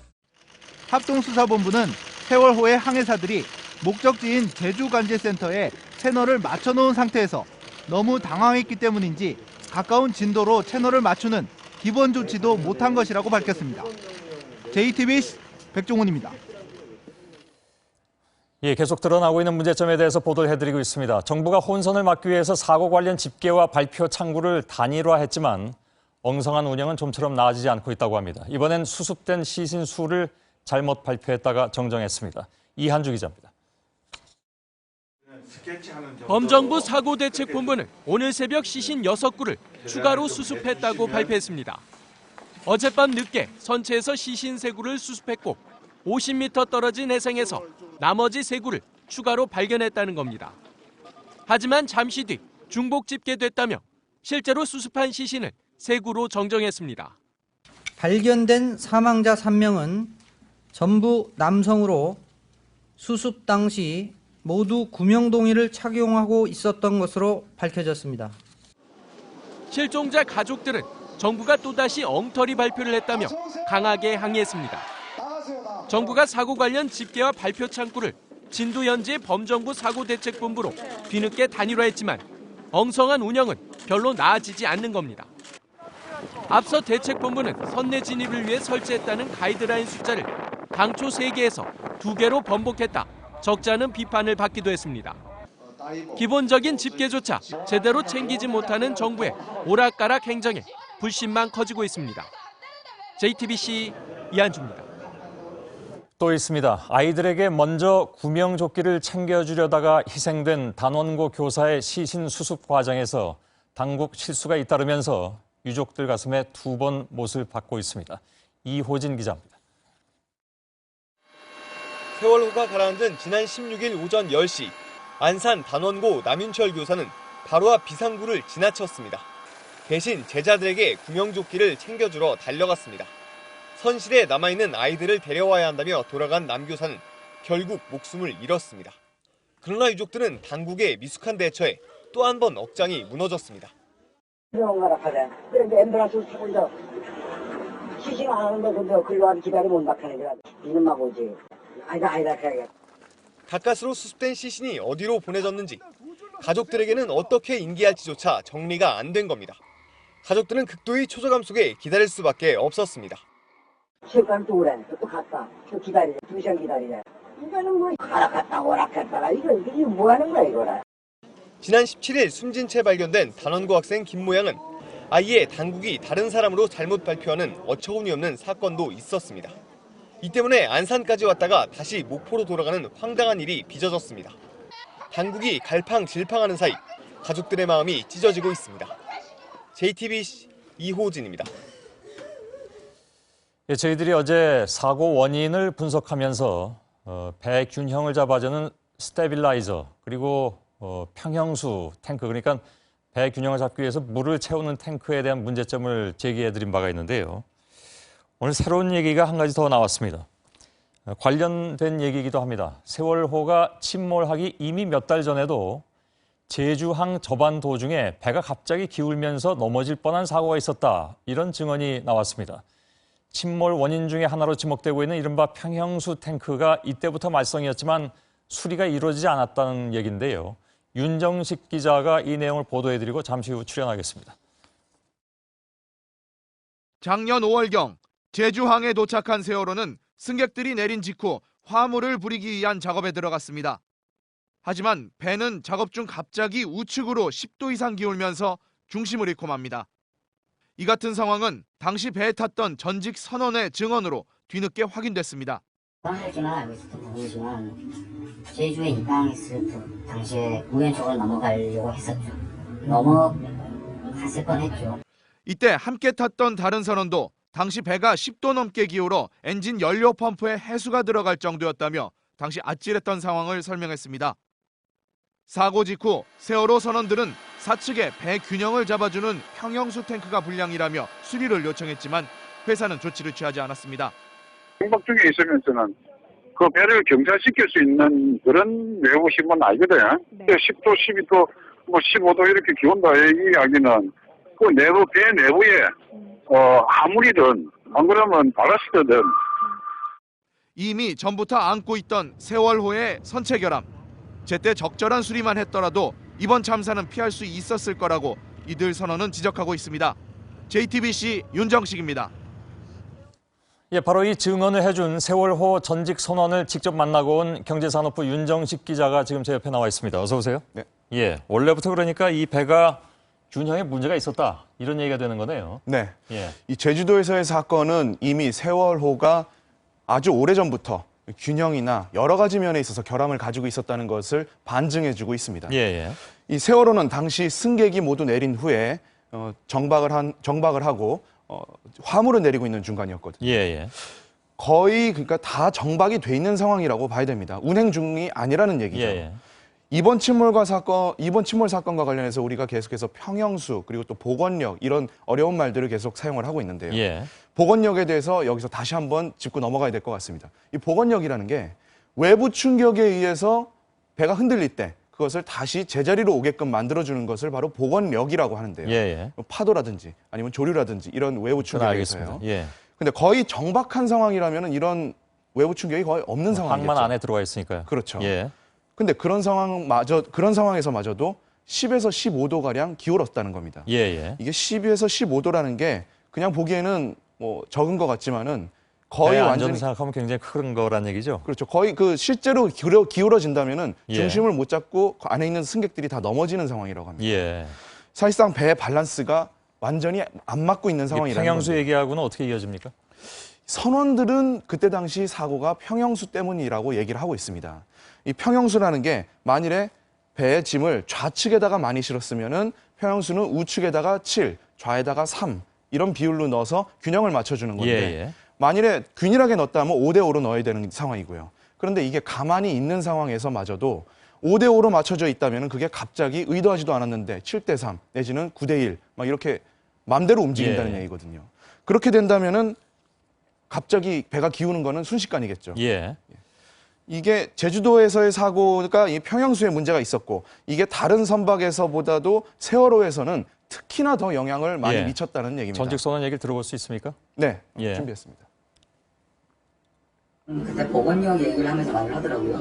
합동수사본부는 세월호의 항해사들이 목적지인 제주관제센터에 채널을 맞춰놓은 상태에서 너무 당황했기 때문인지 가까운 진도로 채널을 맞추는 기본 조치도 못한 것이라고 밝혔습니다. JTBC 백종훈입니다. 예, 계속 드러나고 있는 문제점에 대해서 보도를 해드리고 있습니다. 정부가 혼선을 막기 위해서 사고 관련 집계와 발표 창구를 단일화했지만 엉성한 운영은 좀처럼 나아지지 않고 있다고 합니다. 이번엔 수습된 시신 수를 잘못 발표했다가 정정했습니다. 이한주 기자입니다. 범정부 사고대책본부는 오늘 새벽 시신 6구를 추가로 수습했다고 발표했습니다. 어젯밤 늦게 선체에서 시신 3구를 수습했고 50m 떨어진 해상에서 나머지 3구를 추가로 발견했다는 겁니다. 하지만 잠시 뒤 중복 집계됐다며 실제로 수습한 시신을 3구로 정정했습니다. 발견된 사망자 3명은 전부 남성으로 수습 당시 모두 구명동의를 착용하고 있었던 것으로 밝혀졌습니다. 실종자 가족들은 정부가 또다시 엉터리 발표를 했다며 강하게 항의했습니다. 정부가 사고 관련 집계와 발표 창구를 진도현지 범정부 사고대책본부로 뒤늦게 단일화했지만 엉성한 운영은 별로 나아지지 않는 겁니다. 앞서 대책본부는 선내 진입을 위해 설치했다는 가이드라인 숫자를 당초 3개에서 2개로 번복했다. 적지 않은 비판을 받기도 했습니다. 기본적인 집계조차 제대로 챙기지 못하는 정부의 오락가락 행정에 불신만 커지고 있습니다. JTBC 이한주입니다. 또 있습니다. 아이들에게 먼저 구명조끼를 챙겨주려다가 희생된 단원고 교사의 시신 수습 과정에서 당국 실수가 잇따르면서 유족들 가슴에 2번 못을 박고 있습니다. 이호진 기자입니다. 세월호가 가라앉은 지난 16일 오전 10시 안산 단원고 남윤철 교사는 바로 앞 비상구를 지나쳤습니다. 대신 제자들에게 구명조끼를 챙겨주러 달려갔습니다. 선실에 남아있는 아이들을 데려와야 한다며 돌아간 남 교사는 결국 목숨을 잃었습니다. 그러나 유족들은 당국의 미숙한 대처에 또 한 번 억장이 무너졌습니다. 그런데 엠브라스 타고 이제 시신 안 하는데 근데 글로 와서 기다리면 온다 하는 거야. 이놈만 오지. 아니다 그래. 가까스로 수습된 시신이 어디로 보내졌는지 가족들에게는 어떻게 인계할지조차 정리가 안 된 겁니다. 가족들은 극도의 초조감 속에 기다릴 수밖에 없었습니다. 시간 또 오래. 또 갔다. 또 기다리래. 2시간 기다리래. 이거는 뭐 가라 갔다 오라 갔다가 이거 뭐 하는 거야 이거라. 지난 17일 숨진 채 발견된 단원고 학생 김모양은 아이의 당국이 다른 사람으로 잘못 발표하는 어처구니 없는 사건도 있었습니다. 이 때문에 안산까지 왔다가 다시 목포로 돌아가는 황당한 일이 빚어졌습니다. 당국이 갈팡질팡하는 사이 가족들의 마음이 찢어지고 있습니다. JTBC 이호진입니다. 예, 저희들이 어제 사고 원인을 분석하면서 배 균형을 잡아주는 스테빌라이저 그리고 평형수 탱크, 그러니까 배 균형을 잡기 위해서 물을 채우는 탱크에 대한 문제점을 제기해드린 바가 있는데요. 오늘 새로운 얘기가 한 가지 더 나왔습니다. 관련된 얘기이기도 합니다. 세월호가 침몰하기 이미 몇 달 전에도 제주항 접안 도중에 배가 갑자기 기울면서 넘어질 뻔한 사고가 있었다. 이런 증언이 나왔습니다. 침몰 원인 중에 하나로 지목되고 있는 이른바 평형수 탱크가 이때부터 말썽이었지만 수리가 이루어지지 않았다는 얘기인데요. 윤정식 기자가 이 내용을 보도해드리고 잠시 후 출연하겠습니다. 작년 5월경 제주항에 도착한 세월호는 승객들이 내린 직후 화물을 부리기 위한 작업에 들어갔습니다. 하지만 배는 작업 중 갑자기 우측으로 10도 이상 기울면서 중심을 잃고 맙니다. 이 같은 상황은 당시 배에 탔던 전직 선원의 증언으로 뒤늦게 확인됐습니다. 당시에는 알고 있었던 부분이지만 제주에 입항했을 때 당시에 우연적으로 넘어가려고 했었죠. 넘어갔을 뻔했죠. 이때 함께 탔던 다른 선원도 당시 배가 10도 넘게 기울어 엔진 연료 펌프에 해수가 들어갈 정도였다며 당시 아찔했던 상황을 설명했습니다. 사고 직후 세월호 선원들은 사측에 배 균형을 잡아주는 평형수 탱크가 불량이라며 수리를 요청했지만 회사는 조치를 취하지 않았습니다. 행박 중에 있으면서는 그 배를 경사시킬 수 있는 그런 외부 신문 아니거든. 네. 10도, 12도, 15도 이렇게 기온다 이 이야기는 그 내부 배 내부에 아무리든 안 그러면 바라시거든. 이미 전부터 안고 있던 세월호의 선체 결함. 제때 적절한 수리만 했더라도 이번 참사는 피할 수 있었을 거라고 이들 선원은 지적하고 있습니다. JTBC 윤정식입니다. 예, 바로 이 증언을 해준 세월호 전직 선원을 직접 만나고 온 경제산업부 윤정식 기자가 지금 제 옆에 나와 있습니다. 어서 오세요. 네. 예, 원래부터 그러니까 이 배가 균형에 문제가 있었다 이런 얘기가 되는 거네요. 네. 예. 이 제주도에서의 사건은 이미 세월호가 아주 오래전부터 균형이나 여러 가지 면에 있어서 결함을 가지고 있었다는 것을 반증해주고 있습니다. 예. 이 세월호는 당시 승객이 모두 내린 후에 정박을 하고 화물을 내리고 있는 중간이었거든요. 예. 거의 그러니까 다 정박이 돼 있는 상황이라고 봐야 됩니다. 운행 중이 아니라는 얘기죠. 예. 이번 침몰 사건과 관련해서 우리가 계속해서 평형수 그리고 또 복원력 이런 어려운 말들을 계속 사용을 하고 있는데요. 예. 복원력에 대해서 여기서 다시 한번 짚고 넘어가야 될 것 같습니다. 이 복원력이라는 게 외부 충격에 의해서 배가 흔들릴 때 그것을 다시 제자리로 오게끔 만들어주는 것을 바로 복원력이라고 하는데요. 예. 파도라든지 아니면 조류라든지 이런 외부 충격에 의해서요. 예. 근데 거의 정박한 상황이라면 이런 외부 충격이 거의 없는 상황이겠죠. 항만 안에 들어가 있으니까요. 그렇죠. 예. 근데 그런 상황에서마저도 10에서 15도 가량 기울었다는 겁니다. 예. 이게 10에서 15도라는 게 그냥 보기에는 뭐 적은 것 같지만은 거의 안전 완전히 생각하면 굉장히 큰 거란 얘기죠. 그렇죠. 거의 그 실제로 기울어진다면은 예. 중심을 못 잡고 그 안에 있는 승객들이 다 넘어지는 상황이라고 합니다. 예. 사실상 배의 밸런스가 완전히 안 맞고 있는 상황이라는 평형수 겁니다. 얘기하고는 어떻게 이어집니까? 선원들은 그때 당시 사고가 평형수 때문이라고 얘기를 하고 있습니다. 이 평형수라는 게 만일에 배의 짐을 좌측에다가 많이 실었으면은 평형수는 우측에다가 7, 좌에다가 3 이런 비율로 넣어서 균형을 맞춰주는 건데 예. 만일에 균일하게 넣었다면 5대5로 넣어야 되는 상황이고요. 그런데 이게 가만히 있는 상황에서마저도 5대5로 맞춰져 있다면 그게 갑자기 의도하지도 않았는데 7대3 내지는 9대1 막 이렇게 맘대로 움직인다는 얘기거든요. 그렇게 된다면은 갑자기 배가 기우는 거는 순식간이겠죠. 예. 이게 제주도에서의 사고가 이 평형수에 문제가 있었고 이게 다른 선박에서보다도 세월호에서는 특히나 더 영향을 많이 미쳤다는 얘기입니다. 전직 선원 얘기를 들어볼 수 있습니까? 네, 예. 준비했습니다. 그때 복원력 얘기를 하면서 말을 하더라고요.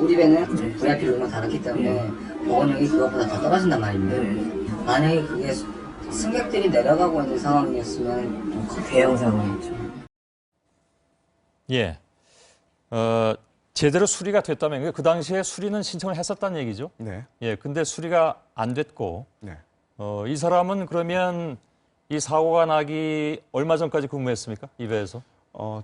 우리 배는 VIP를 너무 달았기 때문에 복원력이 그것보다 더 떨어진단 말입니다. 만약에 그게 승객들이 내려가고 있는 상황이었으면 대형 사고였죠. 예. 제대로 수리가 됐다면 그 당시에 수리는 신청을 했었다는 얘기죠. 네. 예. 근데 수리가 안 됐고 네. 이 사람은 그러면 이 사고가 나기 얼마 전까지 근무했습니까? 이 배에서?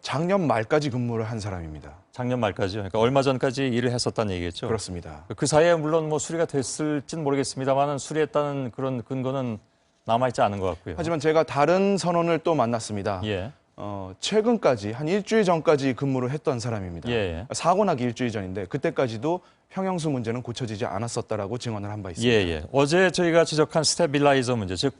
작년 말까지 근무를 한 사람입니다. 작년 말까지요. 그러니까 얼마 전까지 일을 했었다는 얘기겠죠. 그렇습니다. 그 사이에 물론 뭐 수리가 됐을지는 모르겠습니다만은 수리했다는 그런 근거는 남아있지 않은 것 같고요. 하지만 제가 다른 선원을 또 만났습니다. 예. 최근까지 한 일주일 전까지 근무를 했던 사람입니다. 예. 사고 나기 일주일 전인데 그때까지도 평형수 문제는 고쳐지지 않았었다라고 증언을 한 바 있습니다. 예. 어제 저희가 지적한 스테빌라이저 문제, 즉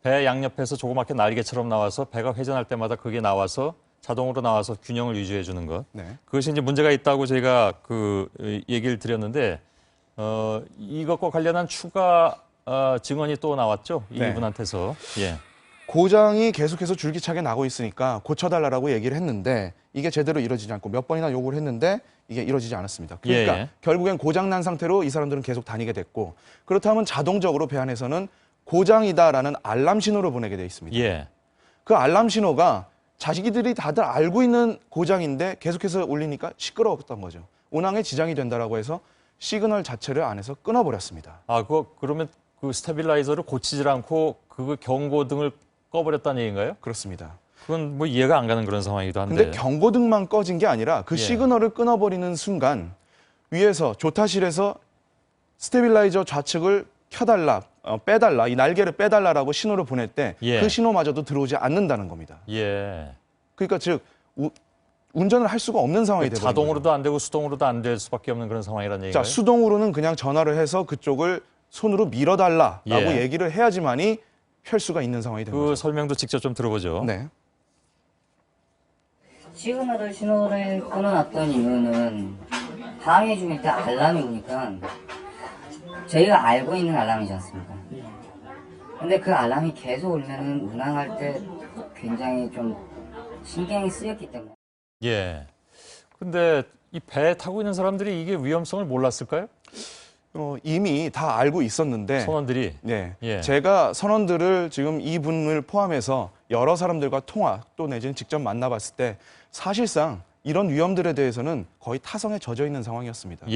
배 양옆에서 조그맣게 날개처럼 나와서 배가 회전할 때마다 그게 나와서 자동으로 나와서 균형을 유지해 주는 것. 네. 그것이 이제 문제가 있다고 저희가 그 얘기를 드렸는데 이것과 관련한 추가 증언이 또 나왔죠. 네. 이분한테서. 예. 고장이 계속해서 줄기차게 나고 있으니까 고쳐달라고 얘기를 했는데 이게 제대로 이루어지지 않고 몇 번이나 요구를 했는데 이게 이루어지지 않았습니다. 그러니까 결국엔 고장난 상태로 이 사람들은 계속 다니게 됐고 그렇다면 자동적으로 배 안에서는 고장이다라는 알람 신호를 보내게 돼 있습니다. 예. 그 알람 신호가 자기들이 다들 알고 있는 고장인데 계속해서 울리니까 시끄러웠던 거죠. 운항에 지장이 된다라고 해서 시그널 자체를 안에서 끊어버렸습니다. 그러면 그 스테빌라이저를 고치질 않고 그 경고등을 꺼버렸다는 얘기인가요? 그렇습니다. 그건 뭐 이해가 안 가는 그런 상황이기도 한데. 근데 경고등만 꺼진 게 아니라 그 시그널을 끊어버리는 순간 위에서 조타실에서 스테빌라이저 좌측을 켜달라, 빼달라, 이 날개를 빼달라라고 신호를 보낼 때 그 신호마저도 들어오지 않는다는 겁니다. 예. 그러니까 즉 운전을 할 수가 없는 상황이 되거든요. 자동으로도 안 되고 수동으로도 안 될 수밖에 없는 그런 상황이라는 얘기인가요? 자, 수동으로는 그냥 전화를 해서 그쪽을 손으로 밀어달라라고 얘기를 해야지만이 펼 수가 있는 상황이 되는 거죠. 그 설명도 직접 좀 들어보죠. 네. 시그널을 신호를 끊어놨던 이유는 항해 중일 때 알람이 오니까 저희가 알고 있는 알람이지 않습니까? 근데 그 알람이 계속 울면은 운항할 때 굉장히 좀 신경이 쓰였기 때문에. 예. 근데 이 배에 타고 있는 사람들이 이게 위험성을 몰랐을까요? 이미 다 알고 있었는데 선원들이 네, 제가 선원들을 지금 이분을 포함해서 여러 사람들과 통화 또 내지는 직접 만나봤을 때 사실상 이런 위험들에 대해서는 거의 타성에 젖어 있는 상황이었습니다.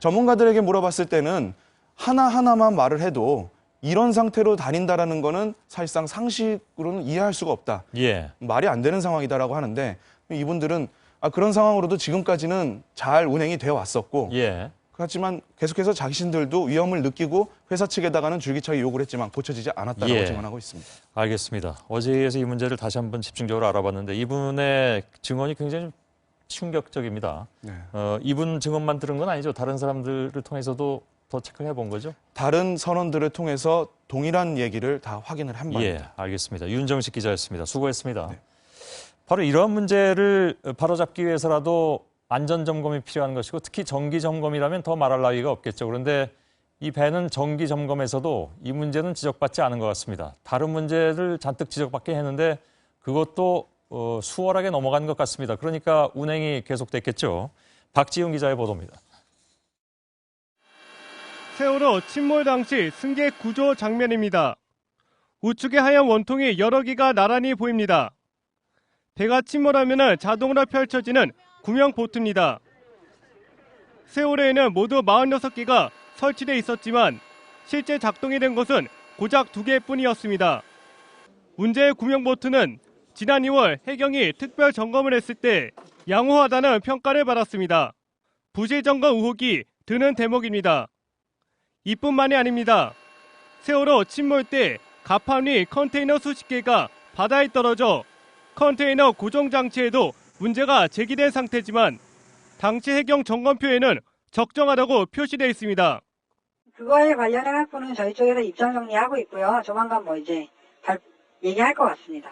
전문가들에게 물어봤을 때는 하나하나만 말을 해도 이런 상태로 다닌다라는 거는 사실상 상식으로는 이해할 수가 없다. 예. 말이 안 되는 상황이다라고 하는데 이분들은 그런 상황으로도 지금까지는 잘 운행이 되어 왔었고 예. 하지만 계속해서 자신들도 위험을 느끼고 회사 측에다가는 줄기차게 요구를 했지만 고쳐지지 않았다고 예. 증언하고 있습니다. 알겠습니다. 어제에서 이 문제를 다시 한번 집중적으로 알아봤는데 이분의 증언이 굉장히 충격적입니다. 네. 이분 증언만 들은 건 아니죠. 다른 사람들을 통해서도 더 체크를 해본 거죠? 다른 선원들을 통해서 동일한 얘기를 다 확인을 한 바입니다. 예, 알겠습니다. 윤정식 기자였습니다. 수고했습니다. 네. 바로 이러한 문제를 바로잡기 위해서라도 안전점검이 필요한 것이고 특히 정기점검이라면 더 말할 나위가 없겠죠. 그런데 이 배는 정기점검에서도 이 문제는 지적받지 않은 것 같습니다. 다른 문제를 잔뜩 지적받게 했는데 그것도 수월하게 넘어간 것 같습니다. 그러니까 운행이 계속됐겠죠. 박지훈 기자의 보도입니다. 세월호 침몰 당시 승객 구조 장면입니다. 우측에 하얀 원통이 여러 개가 나란히 보입니다. 배가 침몰하면 자동으로 펼쳐지는 구명 보트입니다. 세월호에는 모두 46개가 설치되어 있었지만 실제 작동이 된 것은 고작 2개뿐이었습니다. 문제의 구명 보트는 지난 2월 해경이 특별 점검을 했을 때 양호하다는 평가를 받았습니다. 부실 점검 의혹이 드는 대목입니다. 이뿐만이 아닙니다. 세월호 침몰 때 갑판 위 컨테이너 수십 개가 바다에 떨어져 컨테이너 고정 장치에도 문제가 제기된 상태지만 당시 해경 점검표에는 적정하다고 표시되어 있습니다. 그거에 관련해 갖고는 저희 쪽에서 입장 정리하고 있고요. 조만간 얘기할 것 같습니다.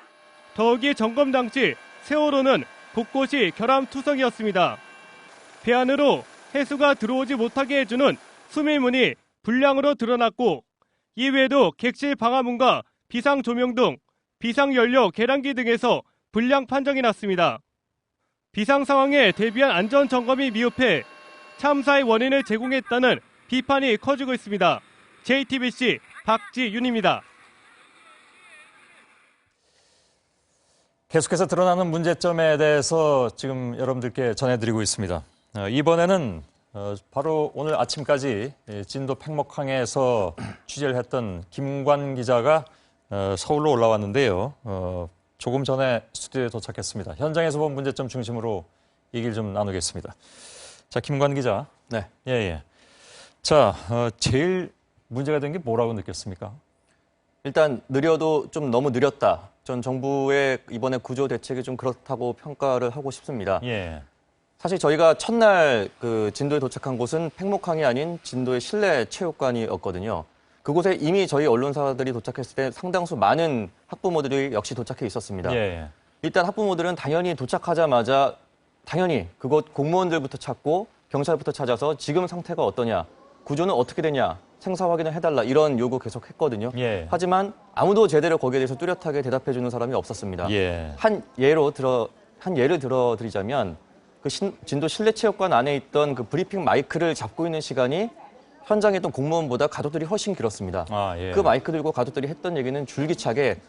더욱이 점검 당시 세월호는 곳곳이 결함투성이었습니다. 배 안으로 해수가 들어오지 못하게 해주는 수밀문이 불량으로 드러났고 이외에도 객실 방화문과 비상조명 등 비상연료 계량기 등에서 불량 판정이 났습니다. 비상 상황에 대비한 안전점검이 미흡해 참사의 원인을 제공했다는 비판이 커지고 있습니다. JTBC 박지윤입니다. 계속해서 드러나는 문제점에 대해서 지금 여러분들께 전해드리고 있습니다. 이번에는 바로 오늘 아침까지 진도 팽목항에서 취재를 했던 김관 기자가 서울로 올라왔는데요. 조금 전에 스튜디오에 도착했습니다. 현장에서 본 문제점 중심으로 얘기를 좀 나누겠습니다. 자, 김관 기자. 네. 예. 자, 제일 문제가 된 게 뭐라고 느꼈습니까? 일단 느려도 좀 너무 느렸다. 전 정부의 이번에 구조 대책이 좀 그렇다고 평가를 하고 싶습니다. 예. 사실 저희가 첫날 그 진도에 도착한 곳은 팽목항이 아닌 진도의 실내 체육관이었거든요. 그곳에 이미 저희 언론사들이 도착했을 때 상당수 많은 학부모들이 역시 도착해 있었습니다. 예. 일단 학부모들은 당연히 도착하자마자 당연히 그곳 공무원들부터 찾고 경찰부터 찾아서 지금 상태가 어떠냐, 구조는 어떻게 되냐, 생사 확인을 해달라 이런 요구 계속 했거든요. 예. 하지만 아무도 제대로 거기에 대해서 뚜렷하게 대답해주는 사람이 없었습니다. 예. 한 예를 들어드리자면 그 진도 실내체육관 안에 있던 그 브리핑 마이크를 잡고 있는 시간이 현장에 있던 공무원보다 가족들이 훨씬 길었습니다. 예. 그 마이크 들고 가족들이 했던 얘기는 줄기차게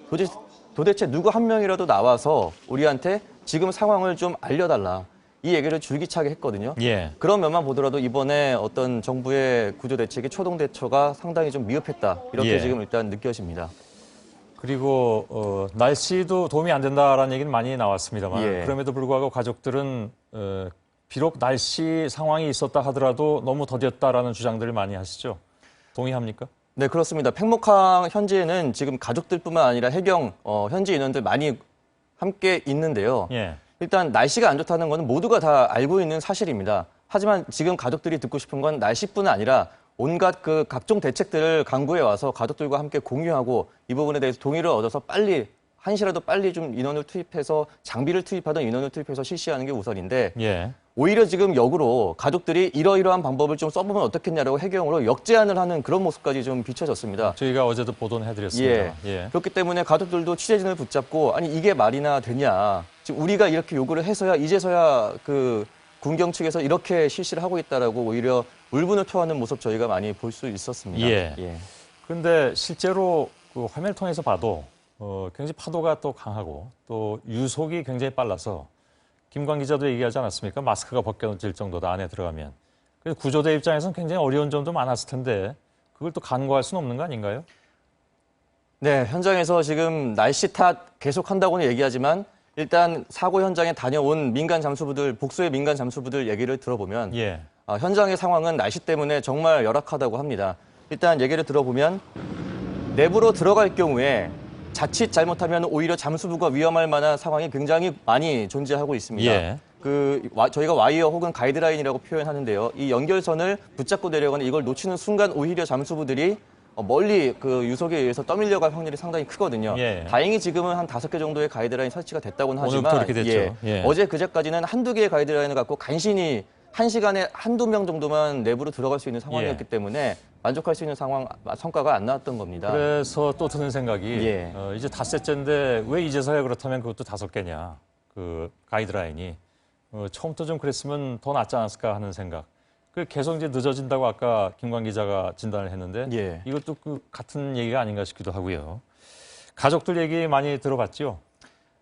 도대체 누구 한 명이라도 나와서 우리한테 지금 상황을 좀 알려달라. 이 얘기를 줄기차게 했거든요. 예. 그런 면만 보더라도 이번에 어떤 정부의 구조 대책이 초동 대처가 상당히 좀 미흡했다. 이렇게 예. 지금 일단 느껴집니다. 그리고 날씨도 도움이 안 된다라는 얘기는 많이 나왔습니다만 예. 그럼에도 불구하고 가족들은 비록 날씨 상황이 있었다 하더라도 너무 더뎠다라는 주장들을 많이 하시죠. 동의합니까? 네, 그렇습니다. 팽목항 현지에는 지금 가족들뿐만 아니라 해경 현지 인원들 많이 함께 있는데요. 예. 일단 날씨가 안 좋다는 건 모두가 다 알고 있는 사실입니다. 하지만 지금 가족들이 듣고 싶은 건 날씨뿐 아니라 온갖 그 각종 대책들을 강구해 와서 가족들과 함께 공유하고 이 부분에 대해서 동의를 얻어서 빨리 한시라도 빨리 좀 인원을 투입해서 장비를 투입하던 인원을 투입해서 실시하는 게 우선인데 예. 오히려 지금 역으로 가족들이 이러이러한 방법을 좀 써보면 어떻겠냐라고 해경으로 역제안을 하는 그런 모습까지 좀 비춰졌습니다. 저희가 어제도 보도는 해드렸습니다. 예. 그렇기 때문에 가족들도 취재진을 붙잡고 아니 이게 말이나 되냐. 지금 우리가 이렇게 요구를 해서야 이제서야 그 군경 측에서 이렇게 실시를 하고 있다라고 오히려 울분을 토하는 모습 저희가 많이 볼 수 있었습니다. 예. 그런데 실제로 그 화면을 통해서 봐도 굉장히 파도가 또 강하고 또 유속이 굉장히 빨라서 김관 기자도 얘기하지 않았습니까? 마스크가 벗겨질 정도다 안에 들어가면. 그래서 구조대 입장에서는 굉장히 어려운 점도 많았을 텐데 그걸 또 간과할 수는 없는 거 아닌가요? 네, 현장에서 지금 날씨 탓 계속한다고는 얘기하지만 일단 사고 현장에 다녀온 민간 잠수부들, 복수의 민간 잠수부들 얘기를 들어보면 현장의 상황은 날씨 때문에 정말 열악하다고 합니다. 일단 얘기를 들어보면 내부로 들어갈 경우에 자칫 잘못하면 오히려 잠수부가 위험할 만한 상황이 굉장히 많이 존재하고 있습니다. 저희가 와이어 혹은 가이드라인이라고 표현하는데요. 이 연결선을 붙잡고 내려가는 이걸 놓치는 순간 오히려 잠수부들이 멀리 그 유속에 의해서 떠밀려갈 확률이 상당히 크거든요. 다행히 지금은 한 5개 정도의 가이드라인 설치가 됐다고는 하지만 오늘부터 이렇게 됐죠. 어제 그제까지는 한두 개의 가이드라인을 갖고 간신히 1시간에 한두 명 정도만 내부로 들어갈 수 있는 상황이었기 때문에 만족할 수 있는 성과가 안 나왔던 겁니다. 그래서 또 드는 생각이 이제 닷새째인데 왜 이제서야 그렇다면 그것도 5개냐. 그 가이드라인이. 처음부터 좀 그랬으면 더 낫지 않았을까 하는 생각. 계속 이제 늦어진다고 아까 김광 기자가 진단을 했는데 이것도 그 같은 얘기가 아닌가 싶기도 하고요. 가족들 얘기 많이 들어봤죠?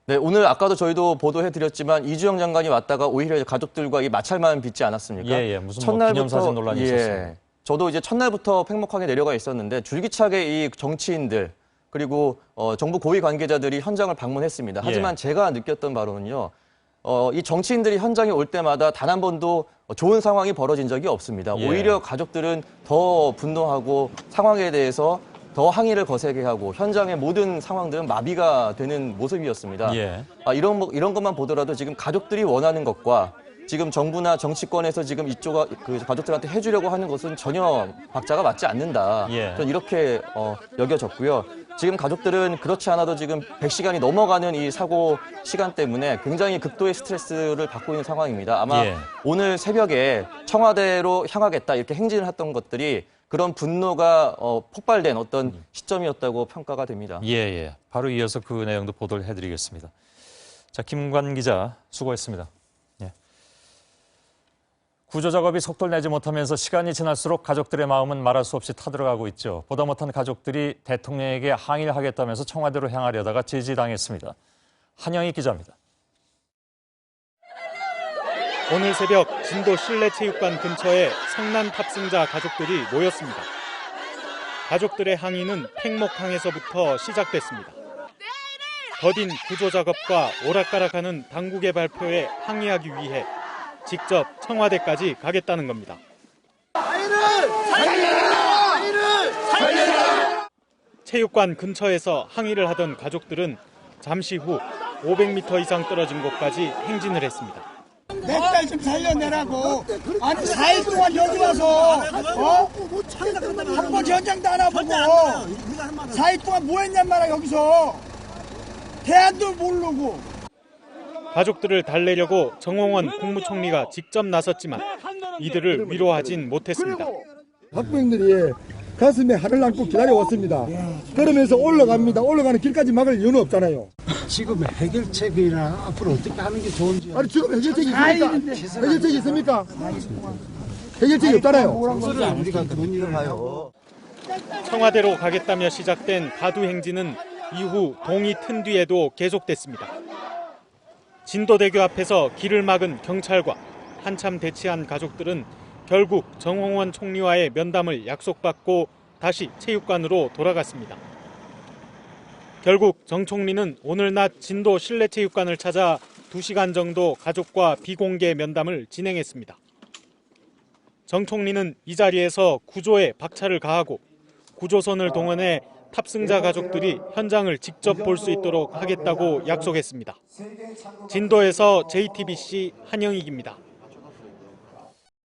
네, 오늘 아까도 저희도 보도해드렸지만 이주영 장관이 왔다가 오히려 가족들과 이 마찰만 빚지 않았습니까? 무슨 기념사진 논란이 있었어요. 저도 이제 첫날부터 팽목항에 내려가 있었는데 줄기차게 이 정치인들 그리고 정부 고위 관계자들이 현장을 방문했습니다. 하지만 제가 느꼈던 바로는요. 이 정치인들이 현장에 올 때마다 단 한 번도 좋은 상황이 벌어진 적이 없습니다. 오히려 가족들은 더 분노하고 상황에 대해서 더 항의를 거세게 하고 현장의 모든 상황들은 마비가 되는 모습이었습니다. 이런 것만 보더라도 지금 가족들이 원하는 것과 지금 정부나 정치권에서 지금 그 가족들한테 해주려고 하는 것은 전혀 박자가 맞지 않는다. 저는 이렇게 여겨졌고요. 지금 가족들은 그렇지 않아도 지금 100시간이 넘어가는 이 사고 시간 때문에 굉장히 극도의 스트레스를 받고 있는 상황입니다. 아마 오늘 새벽에 청와대로 향하겠다 이렇게 행진을 했던 것들이 그런 분노가 폭발된 어떤 시점이었다고 평가가 됩니다. 바로 이어서 그 내용도 보도를 해드리겠습니다. 자, 김관 기자 수고했습니다. 구조 작업이 속도를 내지 못하면서 시간이 지날수록 가족들의 마음은 말할 수 없이 타들어가고 있죠. 보다 못한 가족들이 대통령에게 항의를 하겠다면서 청와대로 향하려다가 제지당했습니다. 한영희 기자입니다. 오늘 새벽 진도 실내체육관 근처에 성난 탑승자 가족들이 모였습니다. 가족들의 항의는 팽목항에서부터 시작됐습니다. 더딘 구조 작업과 오락가락하는 당국의 발표에 항의하기 위해 직접 청와대까지 가겠다는 겁니다. 체육관 근처에서 항의를 하던 가족들은 잠시 후 500m 이상 떨어진 곳까지 행진을 했습니다. 내 딸 좀 살려내라고. 아니 4일 동안 여기 와서 한 번 현장도 안 와보고 4일 동안 뭐 했냔 말이야. 여기서 대안도 모르고. 가족들을 달래려고 정홍원 국무총리가 직접 나섰지만 이들을 위로하진 못했습니다. 학부형들이 가슴에 하늘 안고 기다려왔습니다. 그러면서 올라갑니다. 올라가는 길까지 막을 이유는 없잖아요. 지금 해결책이나 앞으로 어떻게 하는 게 좋은지. 아니 지금 해결책이 있습니까? 해결책이 있습니까? 해결책이 없잖아요. 우리가 그런 일을 봐요. 청와대로 가겠다며 시작된 가두 행진은 이후 동이 튼 뒤에도 계속됐습니다. 진도대교 앞에서 길을 막은 경찰과 한참 대치한 가족들은 결국 정홍원 총리와의 면담을 약속받고 다시 체육관으로 돌아갔습니다. 결국 정 총리는 오늘 낮 진도 실내체육관을 찾아 2시간 정도 가족과 비공개 면담을 진행했습니다. 정 총리는 이 자리에서 구조에 박차를 가하고 구조선을 동원해 탑승자 가족들이 현장을 직접 볼 수 있도록 하겠다고 약속했습니다. 진도에서 JTBC 한영익입니다.